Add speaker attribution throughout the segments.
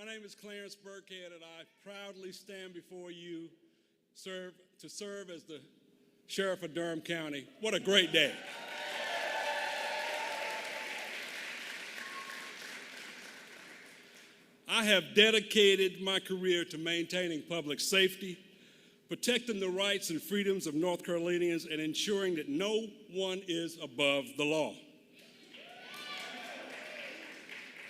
Speaker 1: My name is Clarence Burkhead, and I proudly stand before you to serve as the Sheriff of Durham County. What a great day. I have dedicated my career to maintaining public safety, protecting the rights and freedoms of North Carolinians, and ensuring that no one is above the law.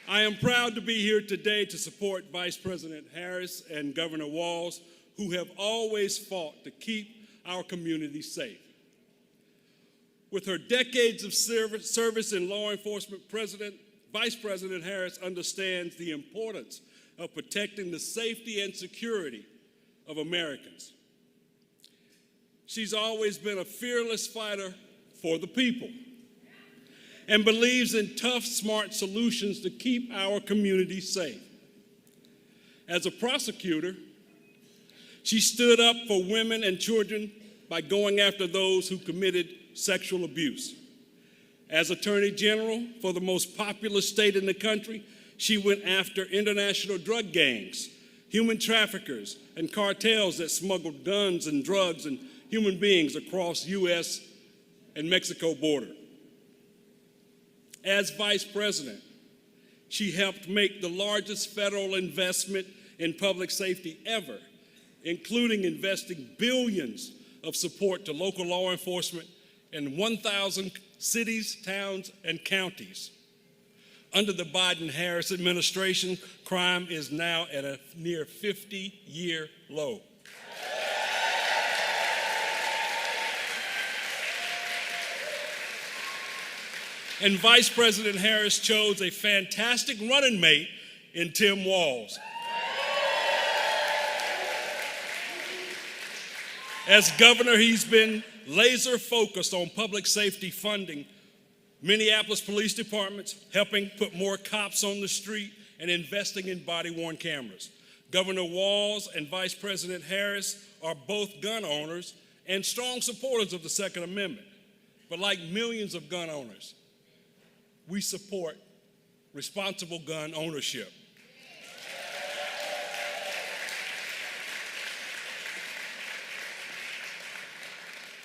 Speaker 1: I am proud to be here today to support Vice President Harris and Governor Walz, who have always fought to keep our community safe. With her decades of service in law enforcement, Vice President Harris understands the importance of protecting the safety and security of Americans. She's always been a fearless fighter for the people and believes in tough, smart solutions to keep our community safe. As a prosecutor, she stood up for women and children by going after those who committed sexual abuse. As Attorney General for the most populous state in the country, she went after international drug gangs, human traffickers, and cartels that smuggled guns and drugs and human beings across U.S. and Mexico border. As Vice President, she helped make the largest federal investment in public safety ever, including investing billions of support to local law enforcement in 1,000 cities, towns, and counties. Under the Biden-Harris administration, crime is now at a near 50-year low. And Vice President Harris chose a fantastic running mate in Tim Walz. As governor, he's been laser focused on public safety funding, Minneapolis police departments, helping put more cops on the street, and investing in body-worn cameras. Governor Walz and Vice President Harris are both gun owners and strong supporters of the Second Amendment. But like millions of gun owners, we support responsible gun ownership.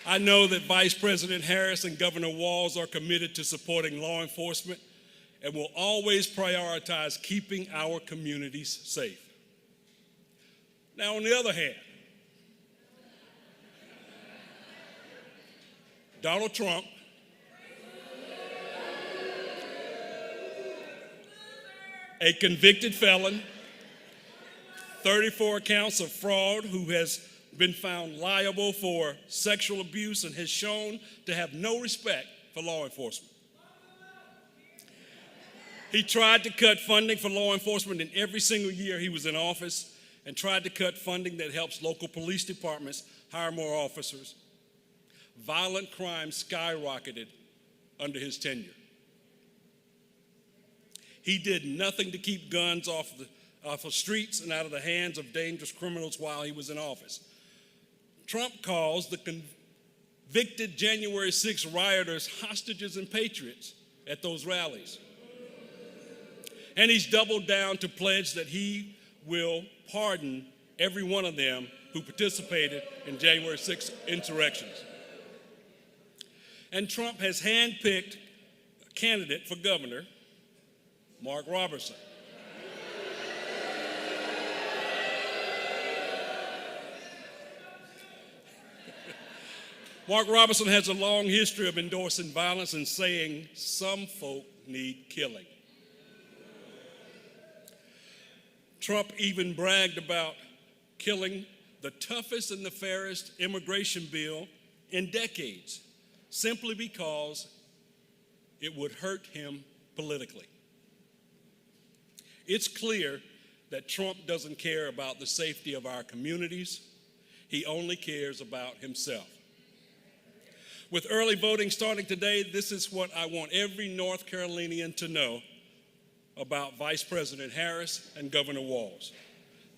Speaker 1: I know that Vice President Harris and Governor Walz are committed to supporting law enforcement and will always prioritize keeping our communities safe. Now, on the other hand, Donald Trump, a convicted felon, 34 counts of fraud, who has been found liable for sexual abuse and has shown to have no respect for law enforcement. He tried to cut funding for law enforcement in every single year he was in office and tried to cut funding that helps local police departments hire more officers. Violent crime skyrocketed under his tenure. He did nothing to keep guns off the streets and out of the hands of dangerous criminals while he was in office. Trump calls the convicted January 6 rioters hostages and patriots at those rallies. And he's doubled down to pledge that he will pardon every one of them who participated in January 6 insurrections. And Trump has handpicked a candidate for governor, Mark Robertson. Mark Robertson has a long history of endorsing violence and saying some folk need killing. Trump even bragged about killing the toughest and the fairest immigration bill in decades, simply because it would hurt him politically. It's clear that Trump doesn't care about the safety of our communities. He only cares about himself. With early voting starting today, this is what I want every North Carolinian to know about Vice President Harris and Governor Walz.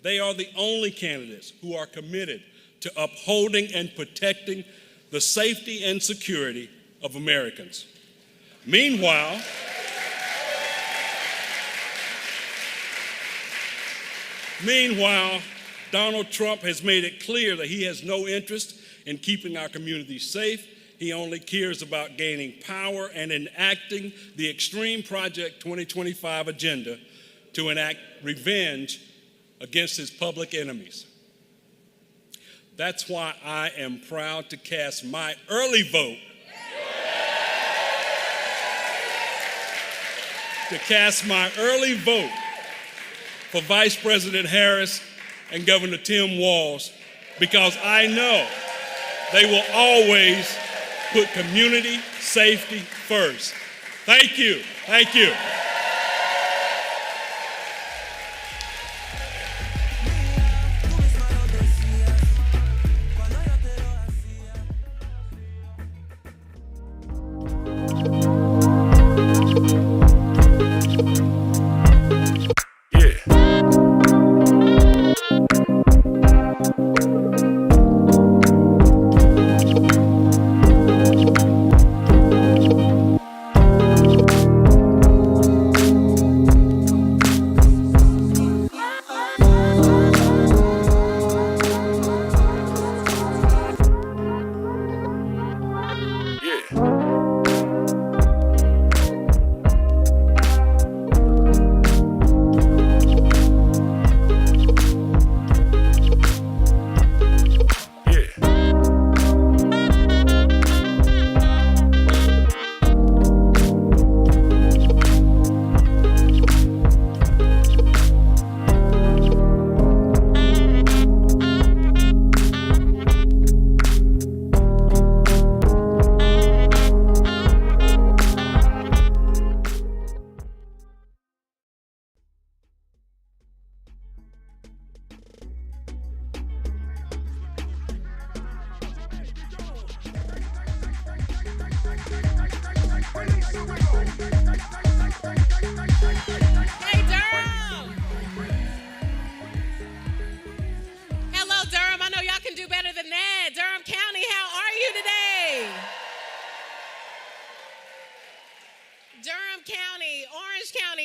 Speaker 1: They are the only candidates who are committed to upholding and protecting the safety and security of Americans. Meanwhile, Meanwhile, Donald Trump has made it clear that he has no interest in keeping our communities safe. He only cares about gaining power and enacting the Extreme Project 2025 agenda to enact revenge against his public enemies. That's why I am proud to cast my early vote for Vice President Harris and Governor Tim Walz, because I know they will always put community safety first. Thank you. Thank you.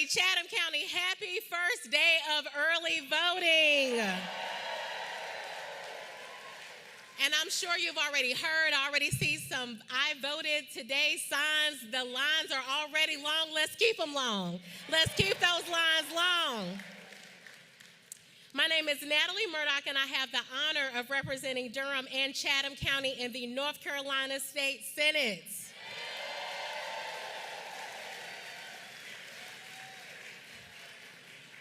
Speaker 2: Chatham County, happy first day of early voting. And I'm sure you've already heard, I already see some I voted today signs. The lines are already long. Let's keep them long. Let's keep those lines long. My name is Natalie Murdoch, and I have the honor of representing Durham and Chatham County in the North Carolina State Senate.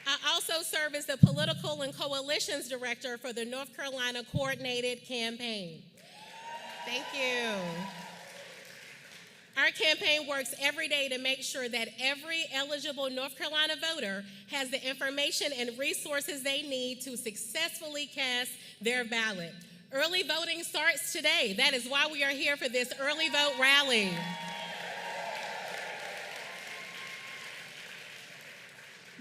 Speaker 2: I also serve as the Political and Coalitions Director for the North Carolina Coordinated Campaign. Thank you. Our campaign works every day to make sure that every eligible North Carolina voter has the information and resources they need to successfully cast their ballot. Early voting starts today. That is why we are here for this early vote rally.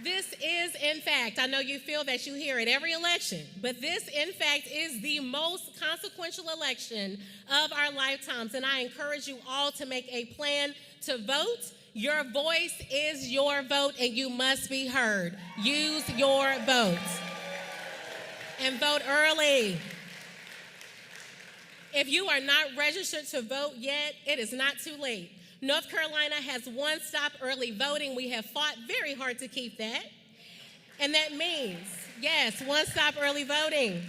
Speaker 2: This is, in fact, I know you feel that you hear it every election, but this, in fact, is the most consequential election of our lifetimes, and I encourage you all to make a plan to vote. Your voice is your vote, and you must be heard. Use your vote. And vote early. If you are not registered to vote yet, it is not too late. North Carolina has one-stop early voting. We have fought very hard to keep that. And that means, yes, one-stop early voting.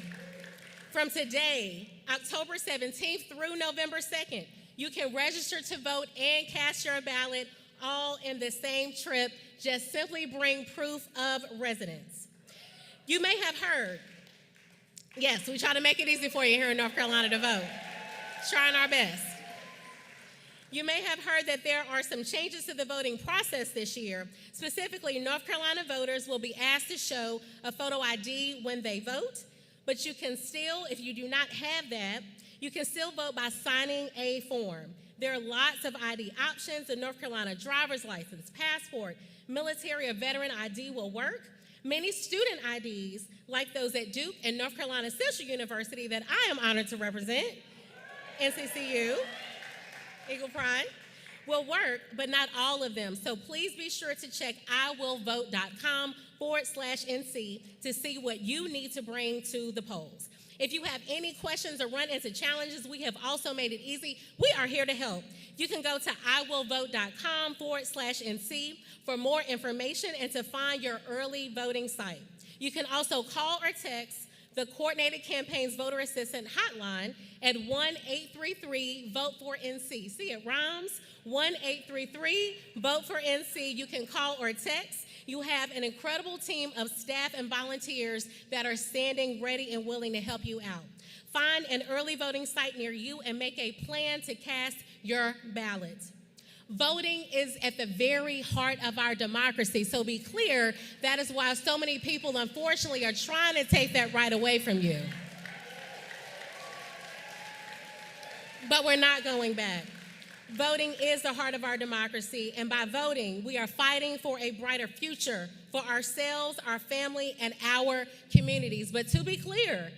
Speaker 2: From today, October 17th through November 2nd, you can register to vote and cast your ballot all in the same trip. Just simply bring proof of residence. You may have heard, yes, we try to make it easy for you here in North Carolina to vote. Trying our best. You may have heard that there are some changes to the voting process this year. Specifically, North Carolina voters will be asked to show a photo ID when they vote, but you can still, if you do not have that, you can still vote by signing a form. There are lots of ID options. The North Carolina driver's license, passport, military or veteran ID will work. Many student IDs, like those at Duke and North Carolina Central University that I am honored to represent, NCCU, Eagle Pride, will work, but not all of them. So please be sure to check iwillvote.com/NC to see what you need to bring to the polls. If you have any questions or run into challenges, we have also made it easy. We are here to help. You can go to iwillvote.com/NC for more information and to find your early voting site. You can also call or text the Coordinated Campaigns Voter Assistant Hotline at 1-833-VOTE-FOR-NC. See, it rhymes. 1-833-VOTE-FOR-NC. You can call or text. You have an incredible team of staff and volunteers that are standing ready and willing to help you out. Find an early voting site near you and make a plan to cast your ballot. Voting is at the very heart of our democracy, so be clear, that is why so many people, unfortunately, are trying to take that right away from you. But we're not going back. Voting is the heart of our democracy, and by voting, we are fighting for a brighter future for ourselves, our family, and our communities. But to be clear,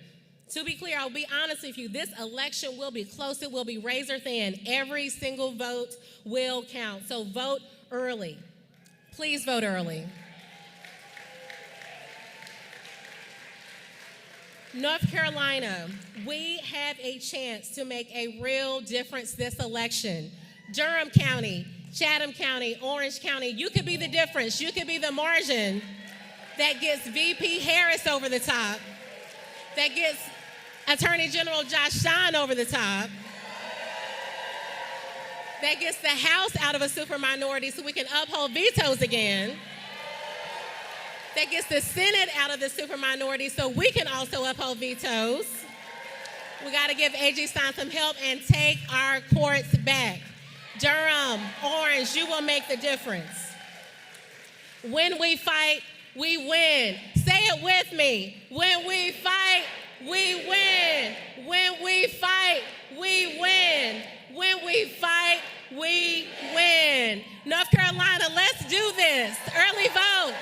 Speaker 2: I'll be honest with you, this election will be close, it will be razor thin. Every single vote will count, so vote early. Please vote early. North Carolina, we have a chance to make a real difference this election. Durham County, Chatham County, Orange County, you could be the difference. You could be the margin that gets VP Harris over the top, that gets Attorney General Josh Stein over the top, that gets the House out of a superminority so we can uphold vetoes again, that gets the Senate out of the superminority so we can also uphold vetoes. We got to give A.G. Stein some help and take our courts back. Durham, Orange, you will make the difference. When we fight, we win. Say it with me. When we fight, we win. When we fight, we win. When we fight, we win. North Carolina, let's do this. Early vote.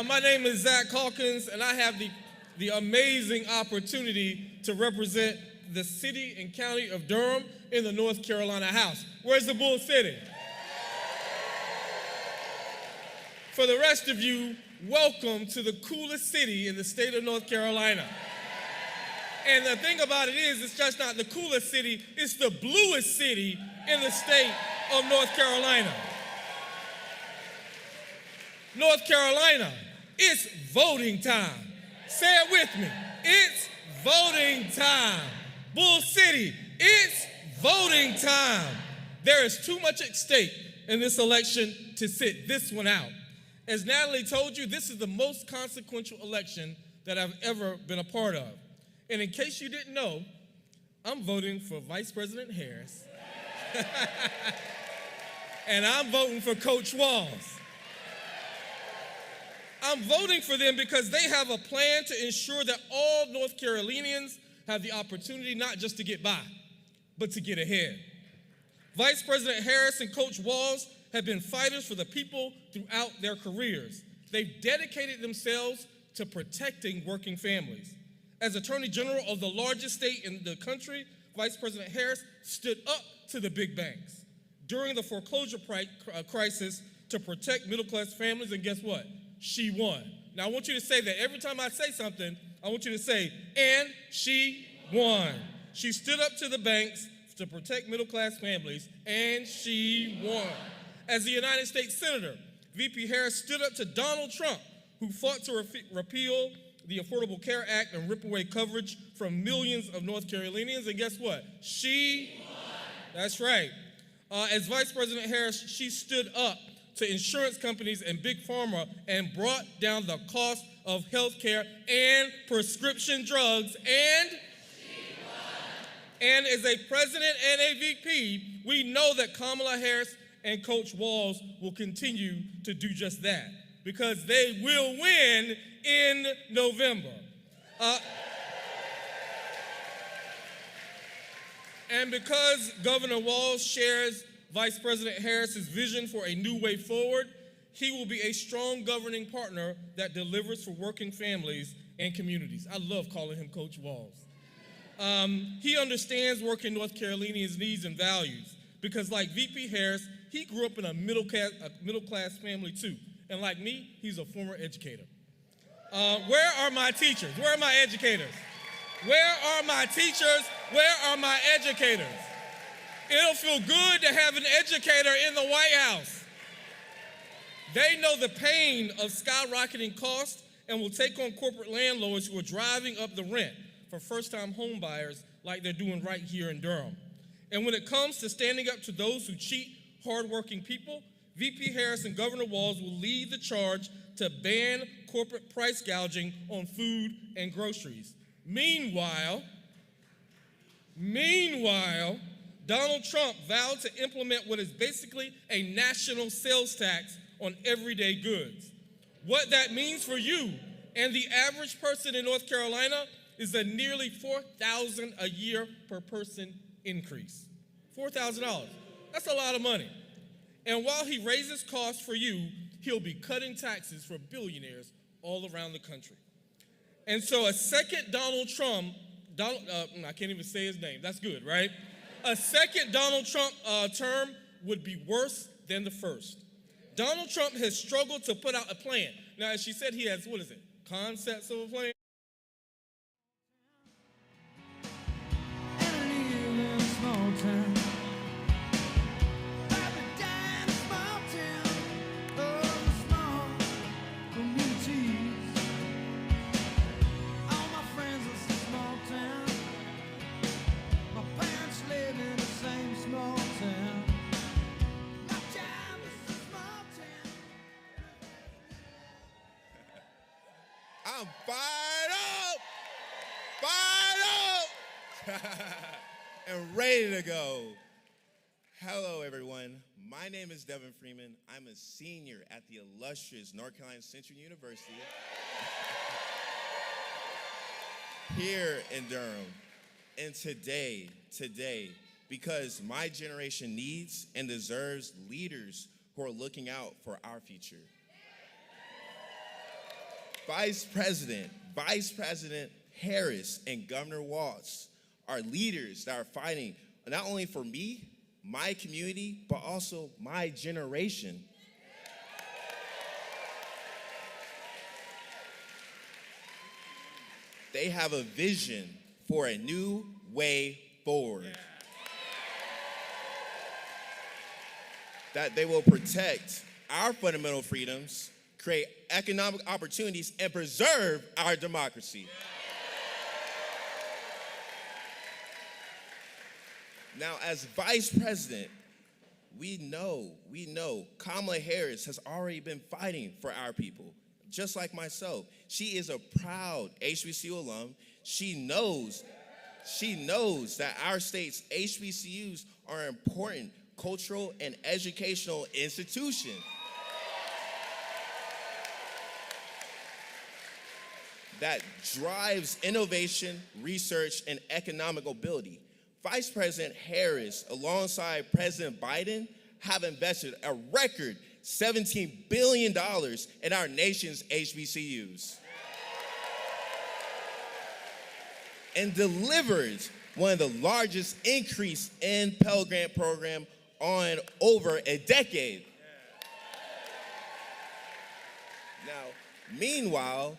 Speaker 3: My name is Hawkins, and I have the amazing opportunity to represent the city and county of Durham in the North Carolina House. Where's the bull sitting? For the rest of you, welcome to the coolest city in the state of North Carolina. And the thing about it is, it's just not the coolest city, it's the bluest city in the state of North Carolina. North Carolina, it's voting time. Say it with me. It's voting time. Bull City, it's voting time. There is too much at stake in this election to sit this one out. As Natalie told you, this is the most consequential election that I've ever been a part of. And in case you didn't know, I'm voting for Vice President Harris. And I'm voting for Coach Walz. I'm voting for them because they have a plan to ensure that all North Carolinians have the opportunity not just to get by, but to get ahead. Vice President Harris and Coach Walz have been fighters for the people throughout their careers. They've dedicated themselves to protecting working families. As Attorney General of the largest state in the country, Vice President Harris stood up to the big banks. during the foreclosure crisis to protect middle-class families, and guess what? She won. Now, I want you to say that every time I say something, I want you to say, and she won. She stood up to the banks to protect middle-class families, and she won. As a United States Senator, VP Harris stood up to Donald Trump, who fought to repeal the Affordable Care Act and rip away coverage from millions of North Carolinians, and guess what? She won. That's right. As Vice President Harris, she stood up to insurance companies and big pharma and brought down the cost of health care and prescription drugs, and as a president and a VP, we know that Kamala Harris and Coach Walz will continue to do just that because they will win in November. And because Governor Walz shares Vice President Harris's vision for a new way forward, he will be a strong governing partner that delivers for working families and communities. I love calling him Coach Walz. He understands working North Carolinians' needs and values because like VP Harris, he grew up in a middle class family too. And like me, he's a former educator. Where are my teachers? Where are my educators? Where are my teachers? Where are my educators? It'll feel good to have an educator in the White House. They know the pain of skyrocketing costs and will take on corporate landlords who are driving up the rent for first-time home buyers like they're doing right here in Durham. And when it comes to standing up to those who cheat hardworking people, VP Harris and Governor Walz will lead the charge to ban corporate price gouging on food and groceries. Meanwhile, Donald Trump vowed to implement what is basically a national sales tax on everyday goods. What that means for you and the average person in North Carolina is a nearly $4,000 a year per person increase. $4,000. That's a lot of money. And while he raises costs for you, he'll be cutting taxes for billionaires all around the country. And so a second Donald Trump, I can't even say his name. That's good, right? A second Donald Trump term would be worse than the first. Donald Trump has struggled to put out a plan. Now, as she said, he has, concepts of a plan?
Speaker 4: I'm fired up, and ready to go. Hello, everyone. My name is Devin Freeman. I'm a senior at the illustrious North Carolina Central University here in Durham. And today, because my generation needs and deserves leaders who are looking out for our future. Vice President Harris and Governor Walz are leaders that are fighting not only for me, my community, but also my generation. They have a vision for a new way forward. That they will protect our fundamental freedoms, create economic opportunities, and preserve our democracy. Now, as vice president, we know Kamala Harris has already been fighting for our people, just like myself. She is a proud HBCU alum. She knows that our state's HBCUs are an important cultural and educational institution. That drives innovation, research, and economic mobility. Vice President Harris, alongside President Biden, have invested a record $17 billion in our nation's HBCUs. And delivered one of the largest increase in Pell Grant program on over a decade. Now, meanwhile,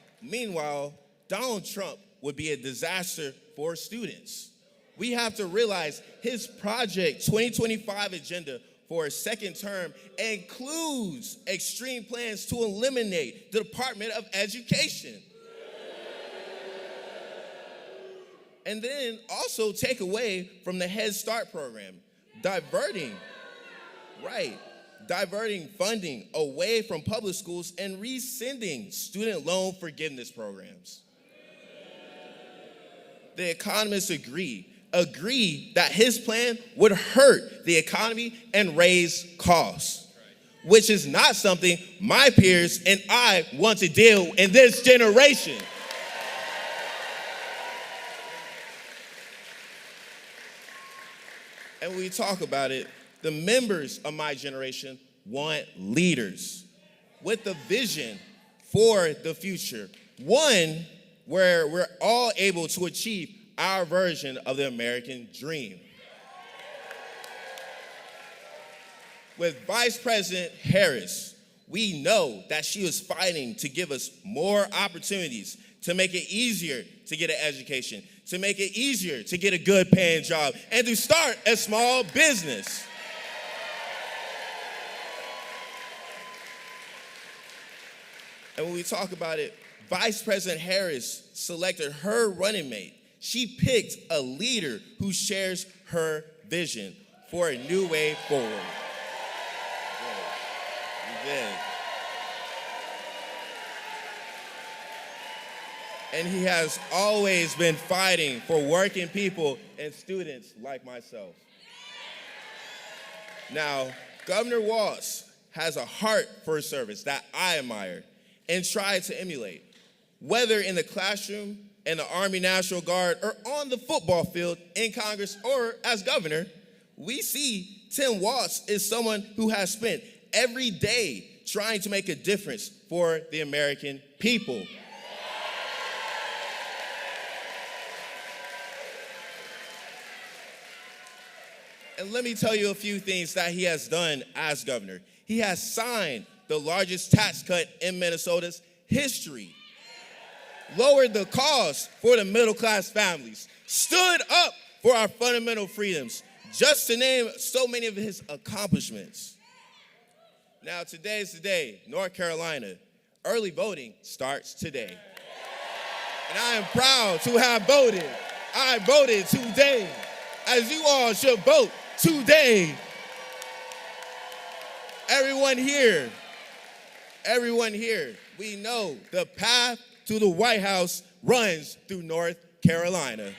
Speaker 4: Donald Trump would be a disaster for students. We have to realize his Project 2025 agenda for a second term includes extreme plans to eliminate the Department of Education. And then also take away from the Head Start program, diverting funding away from public schools and rescinding student loan forgiveness programs. The economists agree that his plan would hurt the economy and raise costs, which is not something my peers and I want to deal in this generation. And when we talk about it, the members of my generation want leaders with a vision for the future, one where we're all able to achieve our version of the American dream. With Vice President Harris, we know that she was fighting to give us more opportunities, to make it easier to get an education, to make it easier to get a good paying job, and to start a small business. And when we talk about it, Vice President Harris selected her running mate. She picked a leader who shares her vision for a new way forward. We did. And he has always been fighting for working people and students like myself. Now, Governor Walz has a heart for service that I admire and try to emulate. Whether in the classroom, in the Army National Guard, or on the football field, in Congress, or as governor, we see Tim Walz is someone who has spent every day trying to make a difference for the American people. And let me tell you a few things that he has done as governor. He has signed the largest tax cut in Minnesota's history, lowered the cost for the middle-class families, stood up for our fundamental freedoms, just to name so many of his accomplishments. Now, today is the day, North Carolina. Early voting starts today. And I am proud to have voted. I voted today, as you all should vote today. Everyone here, we know the path to the White House runs through North Carolina.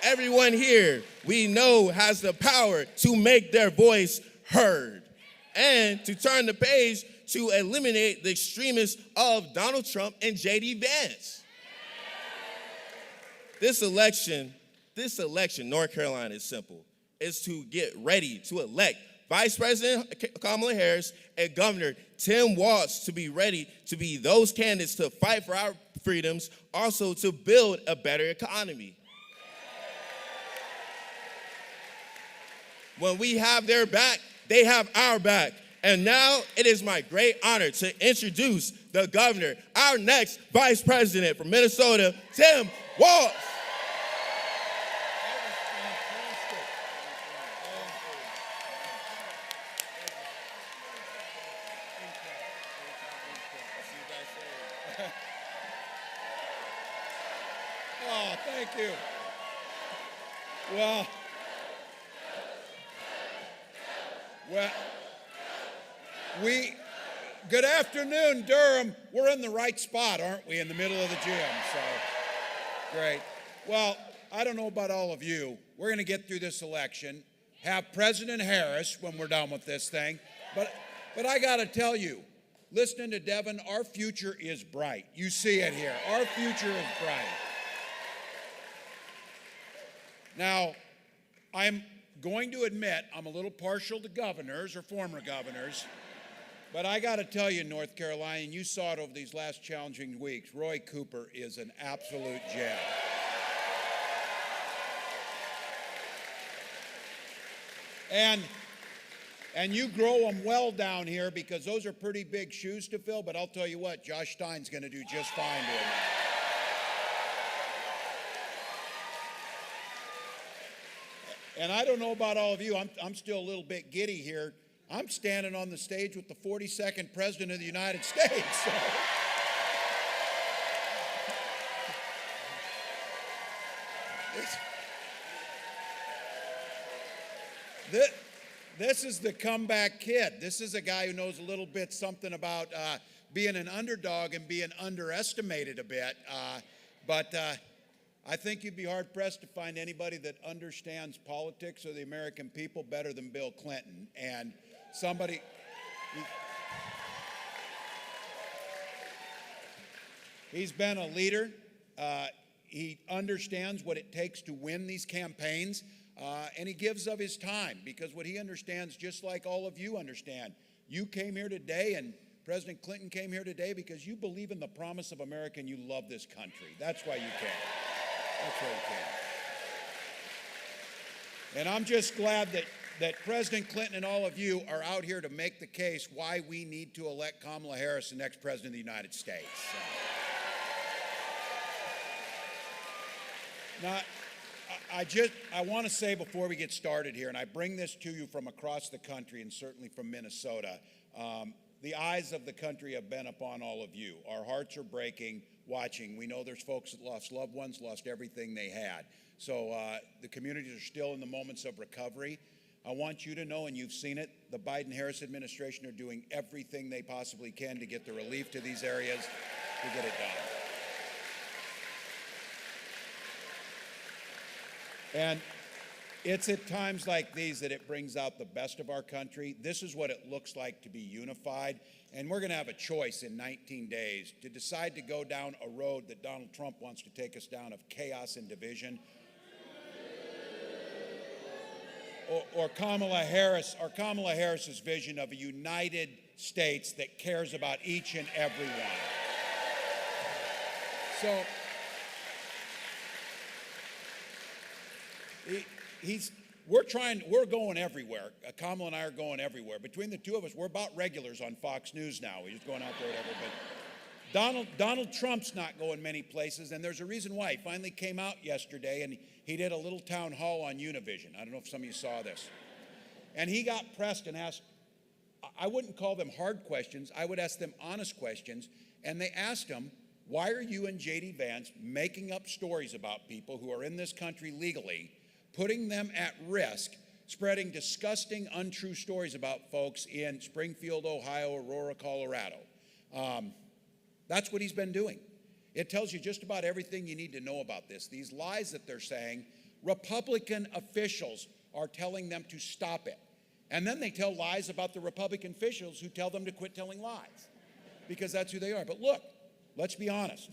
Speaker 4: Everyone here, we know, has the power to make their voice heard and to turn the page to eliminate the extremists of Donald Trump and J.D. Vance. This election, North Carolina is simple. It's to get ready to elect Vice President Kamala Harris and Governor Tim Walz to be ready to be those candidates to fight for our freedoms, also to build a better economy. When we have their back, they have our back. And now it is my great honor to introduce the governor, our next vice president from Minnesota, Tim Walz.
Speaker 5: Oh, thank you. Good afternoon, Durham. We're in the right spot, aren't we? In the middle of the gym, so great. Well, I don't know about all of you. We're going to get through this election, have President Harris when we're done with this thing. But I got to tell you, listening to Devin, our future is bright. You see it here. Our future is bright. Now, I'm going to admit I'm a little partial to governors or former governors, but I got to tell you, North Carolina, and you saw it over these last challenging weeks, Roy Cooper is an absolute gem. And you grow them well down here because those are pretty big shoes to fill, but I'll tell you what, Josh Stein's going to do just fine doing that. And I don't know about all of you, I'm still a little bit giddy here. I'm standing on the stage with the 42nd President of the United States. So. This is the comeback kid. This is a guy who knows a little bit something about being an underdog and being underestimated a bit. But I think you'd be hard-pressed to find anybody that understands politics or the American people better than Bill Clinton. And somebody... He's been a leader. He understands what it takes to win these campaigns. And he gives of his time because what he understands, just like all of you understand, you came here today and President Clinton came here today because you believe in the promise of America and you love this country. That's why you came. That's why you came. And I'm just glad that President Clinton and all of you are out here to make the case why we need to elect Kamala Harris the next President of the United States. Now, I want to say before we get started here, and I bring this to you from across the country and certainly from Minnesota, the eyes of the country have been upon all of you. Our hearts are breaking watching. We know there's folks that lost loved ones, lost everything they had. So the communities are still in the moments of recovery. I want you to know, and you've seen it, the Biden-Harris administration are doing everything they possibly can to get the relief to these areas, to get it done. And it's at times like these that it brings out the best of our country. This is what it looks like to be unified. And we're going to have a choice in 19 days to decide to go down a road that Donald Trump wants to take us down of chaos and division. Or Kamala Harris's vision of a United States that cares about each and every one. So we're going everywhere. Kamala and I are going everywhere. Between the two of us, we're about regulars on Fox News now. We're just going out there, whatever. But Donald Trump's not going many places, and there's a reason why. He finally came out yesterday, and he did a little town hall on Univision. I don't know if some of you saw this. And he got pressed and asked, I wouldn't call them hard questions. I would ask them honest questions. And they asked him, why are you and J.D. Vance making up stories about people who are in this country legally, putting them at risk, spreading disgusting, untrue stories about folks in Springfield, Ohio, Aurora, Colorado. That's what he's been doing. It tells you just about everything you need to know about this. These lies that they're saying, Republican officials are telling them to stop it. And then they tell lies about the Republican officials who tell them to quit telling lies, because that's who they are. But look, let's be honest.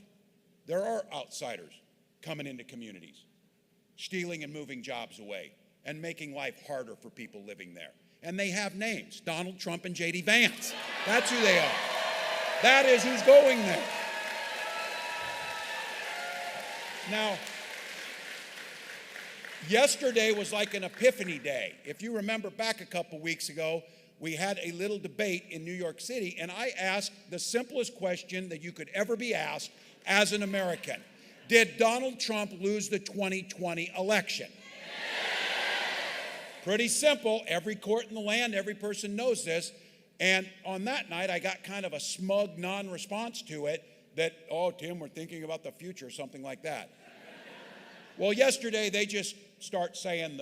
Speaker 5: There are outsiders coming into communities, stealing and moving jobs away, and making life harder for people living there. And they have names, Donald Trump and J.D. Vance. That's who they are. That is who's going there. Now, yesterday was like an epiphany day. If you remember back a couple weeks ago, we had a little debate in New York City, and I asked the simplest question that you could ever be asked as an American. Did Donald Trump lose the 2020 election? Pretty simple. Every court in the land, every person knows this. And on that night, I got kind of a smug non-response to it that, oh, Tim, we're thinking about the future, something like that. Well, yesterday, they just start saying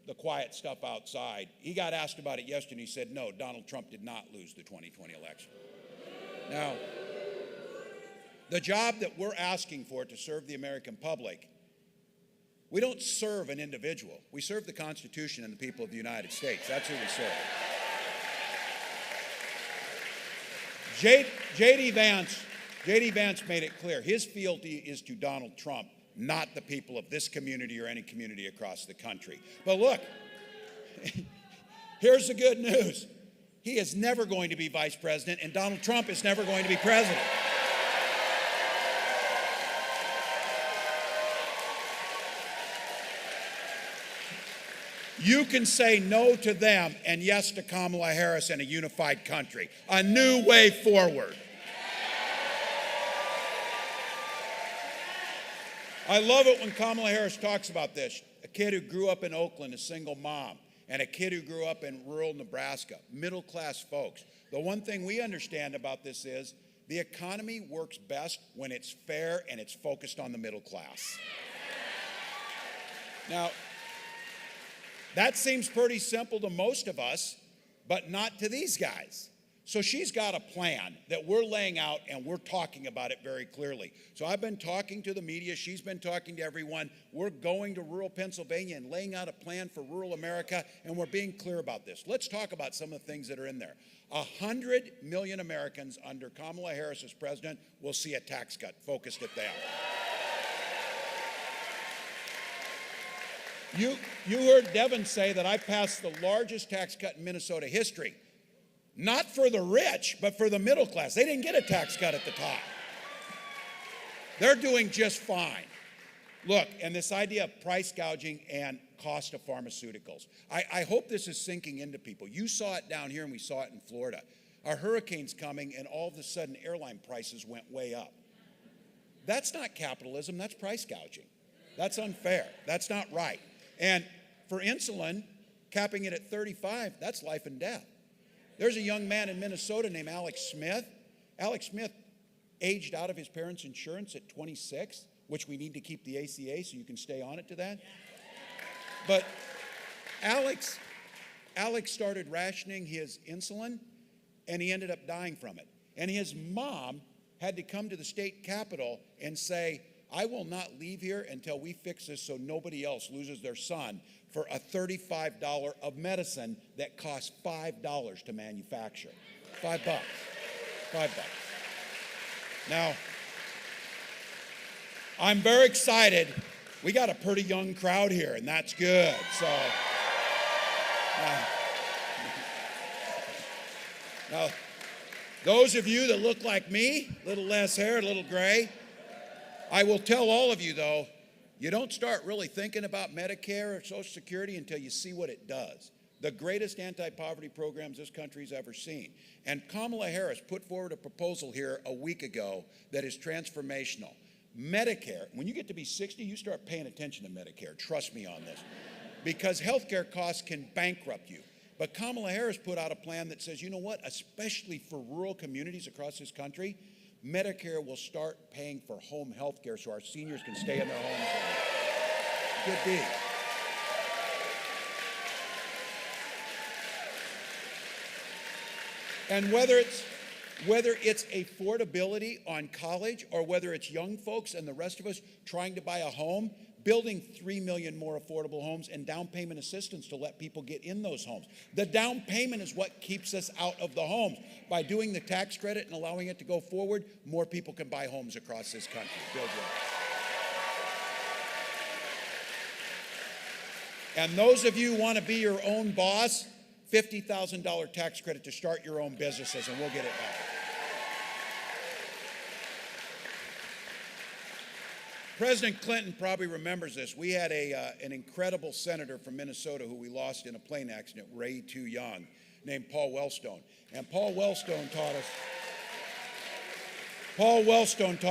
Speaker 5: the quiet stuff outside. He got asked about it yesterday, and he said, no, Donald Trump did not lose the 2020 election. Now, the job that we're asking for to serve the American public, we don't serve an individual. We serve the Constitution and the people of the United States. That's who we serve. J.D. Vance made it clear. His fealty is to Donald Trump, not the people of this community or any community across the country. But look, here's the good news. He is never going to be vice president, and Donald Trump is never going to be president. you can say no to them and yes to Kamala Harris and a unified country. A new way forward. I love it when Kamala Harris talks about this. A kid who grew up in Oakland, a single mom, and a kid who grew up in rural Nebraska, middle-class folks. The one thing we understand about this is the economy works best when it's fair and it's focused on the middle class. Now, that seems pretty simple to most of us, but not to these guys. So she's got a plan that we're laying out, and we're talking about it very clearly. So I've been talking to the media. She's been talking to everyone. We're going to rural Pennsylvania and laying out a plan for rural America, and we're being clear about this. Let's talk about some of the things that are in there. 100 million Americans under Kamala Harris as president will see a tax cut focused at them. You heard Devin say that I passed the largest tax cut in Minnesota history. Not for the rich, but for the middle class. They didn't get a tax cut at the top. They're doing just fine. Look, and this idea of price gouging and cost of pharmaceuticals. I hope this is sinking into people. You saw it down here and we saw it in Florida. Our hurricane's coming and all of a sudden airline prices went way up. That's not capitalism, that's price gouging. That's unfair, that's not right. And for insulin, capping it at 35, that's life and death. There's a young man in Minnesota named Alex Smith. Alex Smith aged out of his parents' insurance at 26, which we need to keep the ACA so you can stay on it to that. But Alex started rationing his insulin, and he ended up dying from it. And his mom had to come to the state capitol and say, I will not leave here until we fix this so nobody else loses their son for a $35 of medicine that costs $5 to manufacture. $5. $5. Now, I'm very excited. We got a pretty young crowd here, and that's good. So, now, those of you that look like me, a little less hair, a little gray, I will tell all of you, though, you don't start really thinking about Medicare or Social Security until you see what it does. The greatest anti-poverty programs this country's ever seen. And Kamala Harris put forward a proposal here a week ago that is transformational. Medicare, when you get to be 60, you start paying attention to Medicare. Trust me on this. Because healthcare costs can bankrupt you. But Kamala Harris put out a plan that says, you know what, especially for rural communities across this country, Medicare will start paying for home health care so our seniors can stay in their homes. Good deed. And whether it's affordability on college or whether it's young folks and the rest of us trying to buy a home, building 3 million more affordable homes and down payment assistance to let people get in those homes. The down payment is what keeps us out of the homes. By doing the tax credit and allowing it to go forward, more people can buy homes across this country. Build wealth. And those of you who want to be your own boss, $50,000 tax credit to start your own businesses, and we'll get it back. President Clinton probably remembers this. We had an incredible senator from Minnesota who we lost in a plane accident, way too young, named Paul Wellstone. And Paul Wellstone taught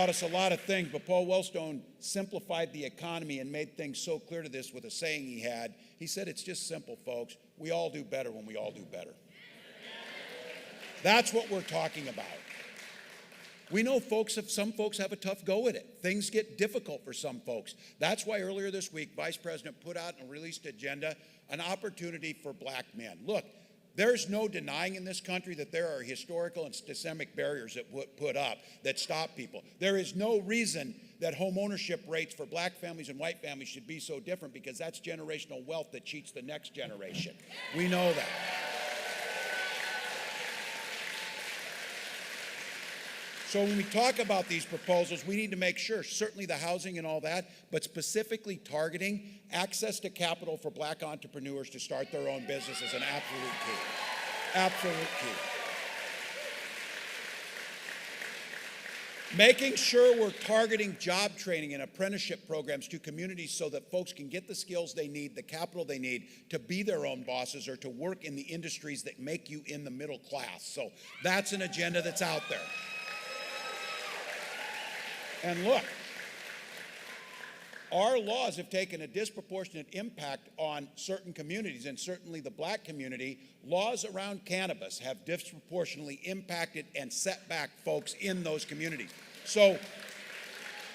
Speaker 5: us a lot of things, but Paul Wellstone simplified the economy and made things so clear to this with a saying he had. He said, it's just simple, folks. We all do better when we all do better. That's what we're talking about. We know some folks have a tough go at it. Things get difficult for some folks. That's why earlier this week, Vice President put out and released agenda, an opportunity for black men. Look, there's no denying in this country that there are historical and systemic barriers that put up that stop people. There is no reason that home ownership rates for black families and white families should be so different because that's generational wealth that cheats the next generation. We know that. So when we talk about these proposals, we need to make sure, certainly the housing and all that, but specifically targeting access to capital for black entrepreneurs to start their own business is an absolute key. Absolute key. Making sure we're targeting job training and apprenticeship programs to communities so that folks can get the skills they need, the capital they need to be their own bosses or to work in the industries that make you in the middle class. So that's an agenda that's out there. And look, our laws have taken a disproportionate impact on certain communities, and certainly the black community. Laws around cannabis have disproportionately impacted and set back folks in those communities. So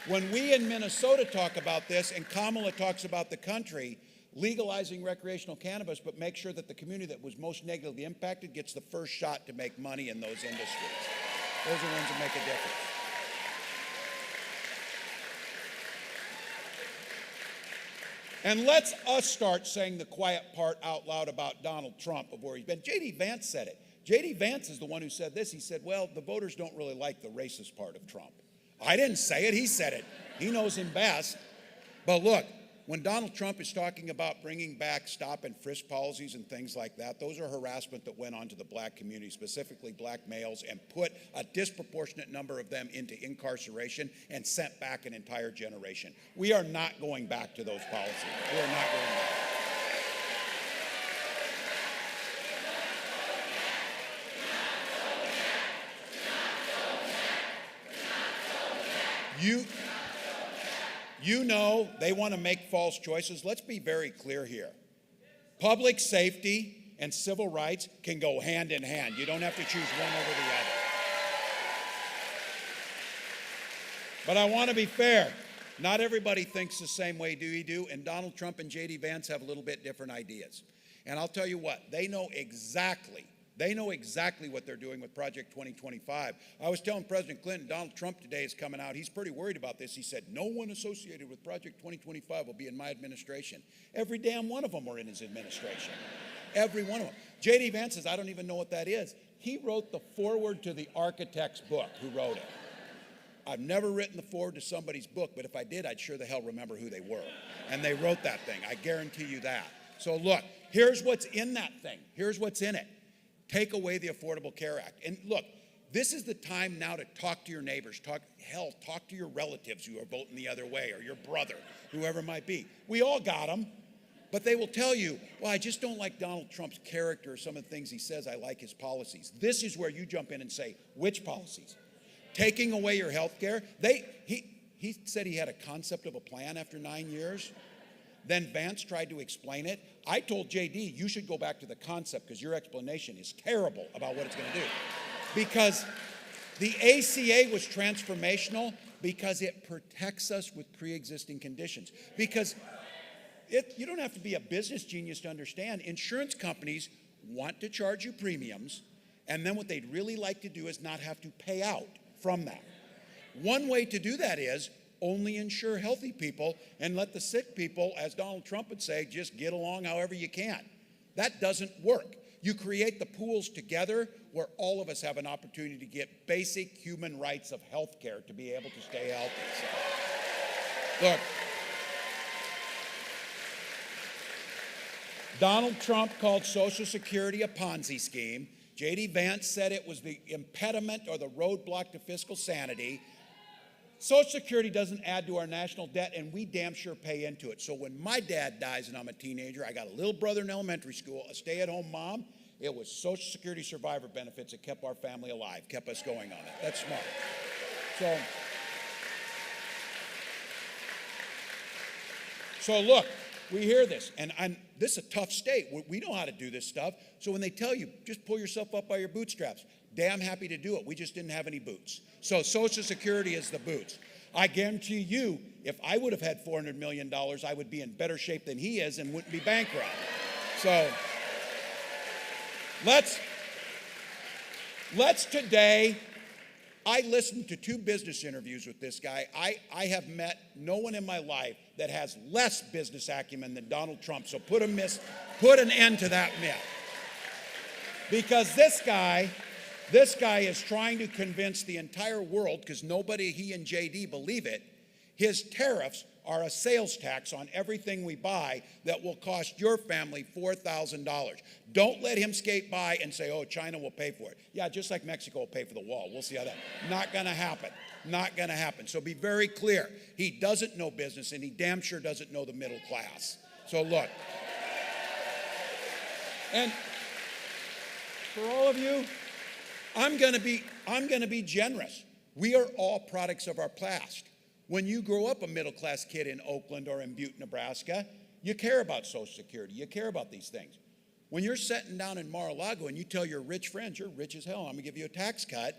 Speaker 5: when we in Minnesota talk about this, and Kamala talks about the country legalizing recreational cannabis, but make sure that the community that was most negatively impacted gets the first shot to make money in those industries. Those are the ones that make a difference. And let's us start saying the quiet part out loud about Donald Trump of where he's been. J.D. Vance said it. J.D. Vance is the one who said this. He said, well, the voters don't really like the racist part of Trump. I didn't say it. He said it. He knows him best. But look, when Donald Trump is talking about bringing back stop and frisk policies and things like that, those are harassment that went on to the black community, specifically black males, and put a disproportionate number of them into incarceration and sent back an entire generation. We are not going back to those policies. We are not going back. You know they want to make false choices. Let's be very clear here. Public safety and civil rights can go hand in hand. You don't have to choose one over the other. But I want to be fair. Not everybody thinks the same way we do, and Donald Trump and J.D. Vance have a little bit different ideas. And I'll tell you what, they know exactly what they're doing with Project 2025. I was telling President Clinton, Donald Trump today is coming out. He's pretty worried about this. He said, no one associated with Project 2025 will be in my administration. Every damn one of them were in his administration. Every one of them. J.D. Vance says, I don't even know what that is. He wrote the foreword to the architect's book. Who wrote it? I've never written the foreword to somebody's book, but if I did, I'd sure the hell remember who they were. And they wrote that thing. I guarantee you that. So look, here's what's in that thing. Here's what's in it. Take away the Affordable Care Act. And look, this is the time now to talk to your neighbors. Talk to your relatives who are voting the other way, or your brother, whoever it might be. We all got them, but they will tell you, well, I just don't like Donald Trump's character or some of the things he says. I like his policies. This is where you jump in and say, which policies? Taking away your health care? He said he had a concept of a plan after 9 years. Then Vance tried to explain it. I told JD, you should go back to the concept because your explanation is terrible about what it's going to do. Because the ACA was transformational because it protects us with pre-existing conditions. Because you don't have to be a business genius to understand. Insurance companies want to charge you premiums, and then what they'd really like to do is not have to pay out from that. One way to do that is only insure healthy people and let the sick people, as Donald Trump would say, just get along however you can. That doesn't work. You create the pools together where all of us have an opportunity to get basic human rights of health care to be able to stay healthy. So, look, Donald Trump called Social Security a Ponzi scheme. J.D. Vance said it was the impediment or the roadblock to fiscal sanity. Social Security doesn't add to our national debt, and we damn sure pay into it. So when my dad dies and I'm a teenager, I got a little brother in elementary school, a stay-at-home mom, it was Social Security survivor benefits that kept our family alive, kept us going on it. That's smart. So look, we hear this, and this is a tough state. We know how to do this stuff. So when they tell you, just pull yourself up by your bootstraps, damn happy to do it. We just didn't have any boots. So Social Security is the boots. I guarantee you, if I would have had $400 million, I would be in better shape than he is and wouldn't be bankrupt. So let's today, I listened to 2 business interviews with this guy. I have met no one in my life that has less business acumen than Donald Trump. So put an end to that myth. Because this guy is trying to convince the entire world, because nobody, he and JD, believe it, his tariffs are a sales tax on everything we buy that will cost your family $4,000. Don't let him skate by and say, oh, China will pay for it. Yeah, just like Mexico will pay for the wall. We'll see how that. Not going to happen. Not going to happen. So be very clear. He doesn't know business, and he damn sure doesn't know the middle class. So look. And for all of you, I'm going to be generous. We are all products of our past. When you grow up a middle-class kid in Oakland or in Butte, Nebraska, you care about Social Security. You care about these things. When you're sitting down in Mar-a-Lago and you tell your rich friends, you're rich as hell, I'm going to give you a tax cut,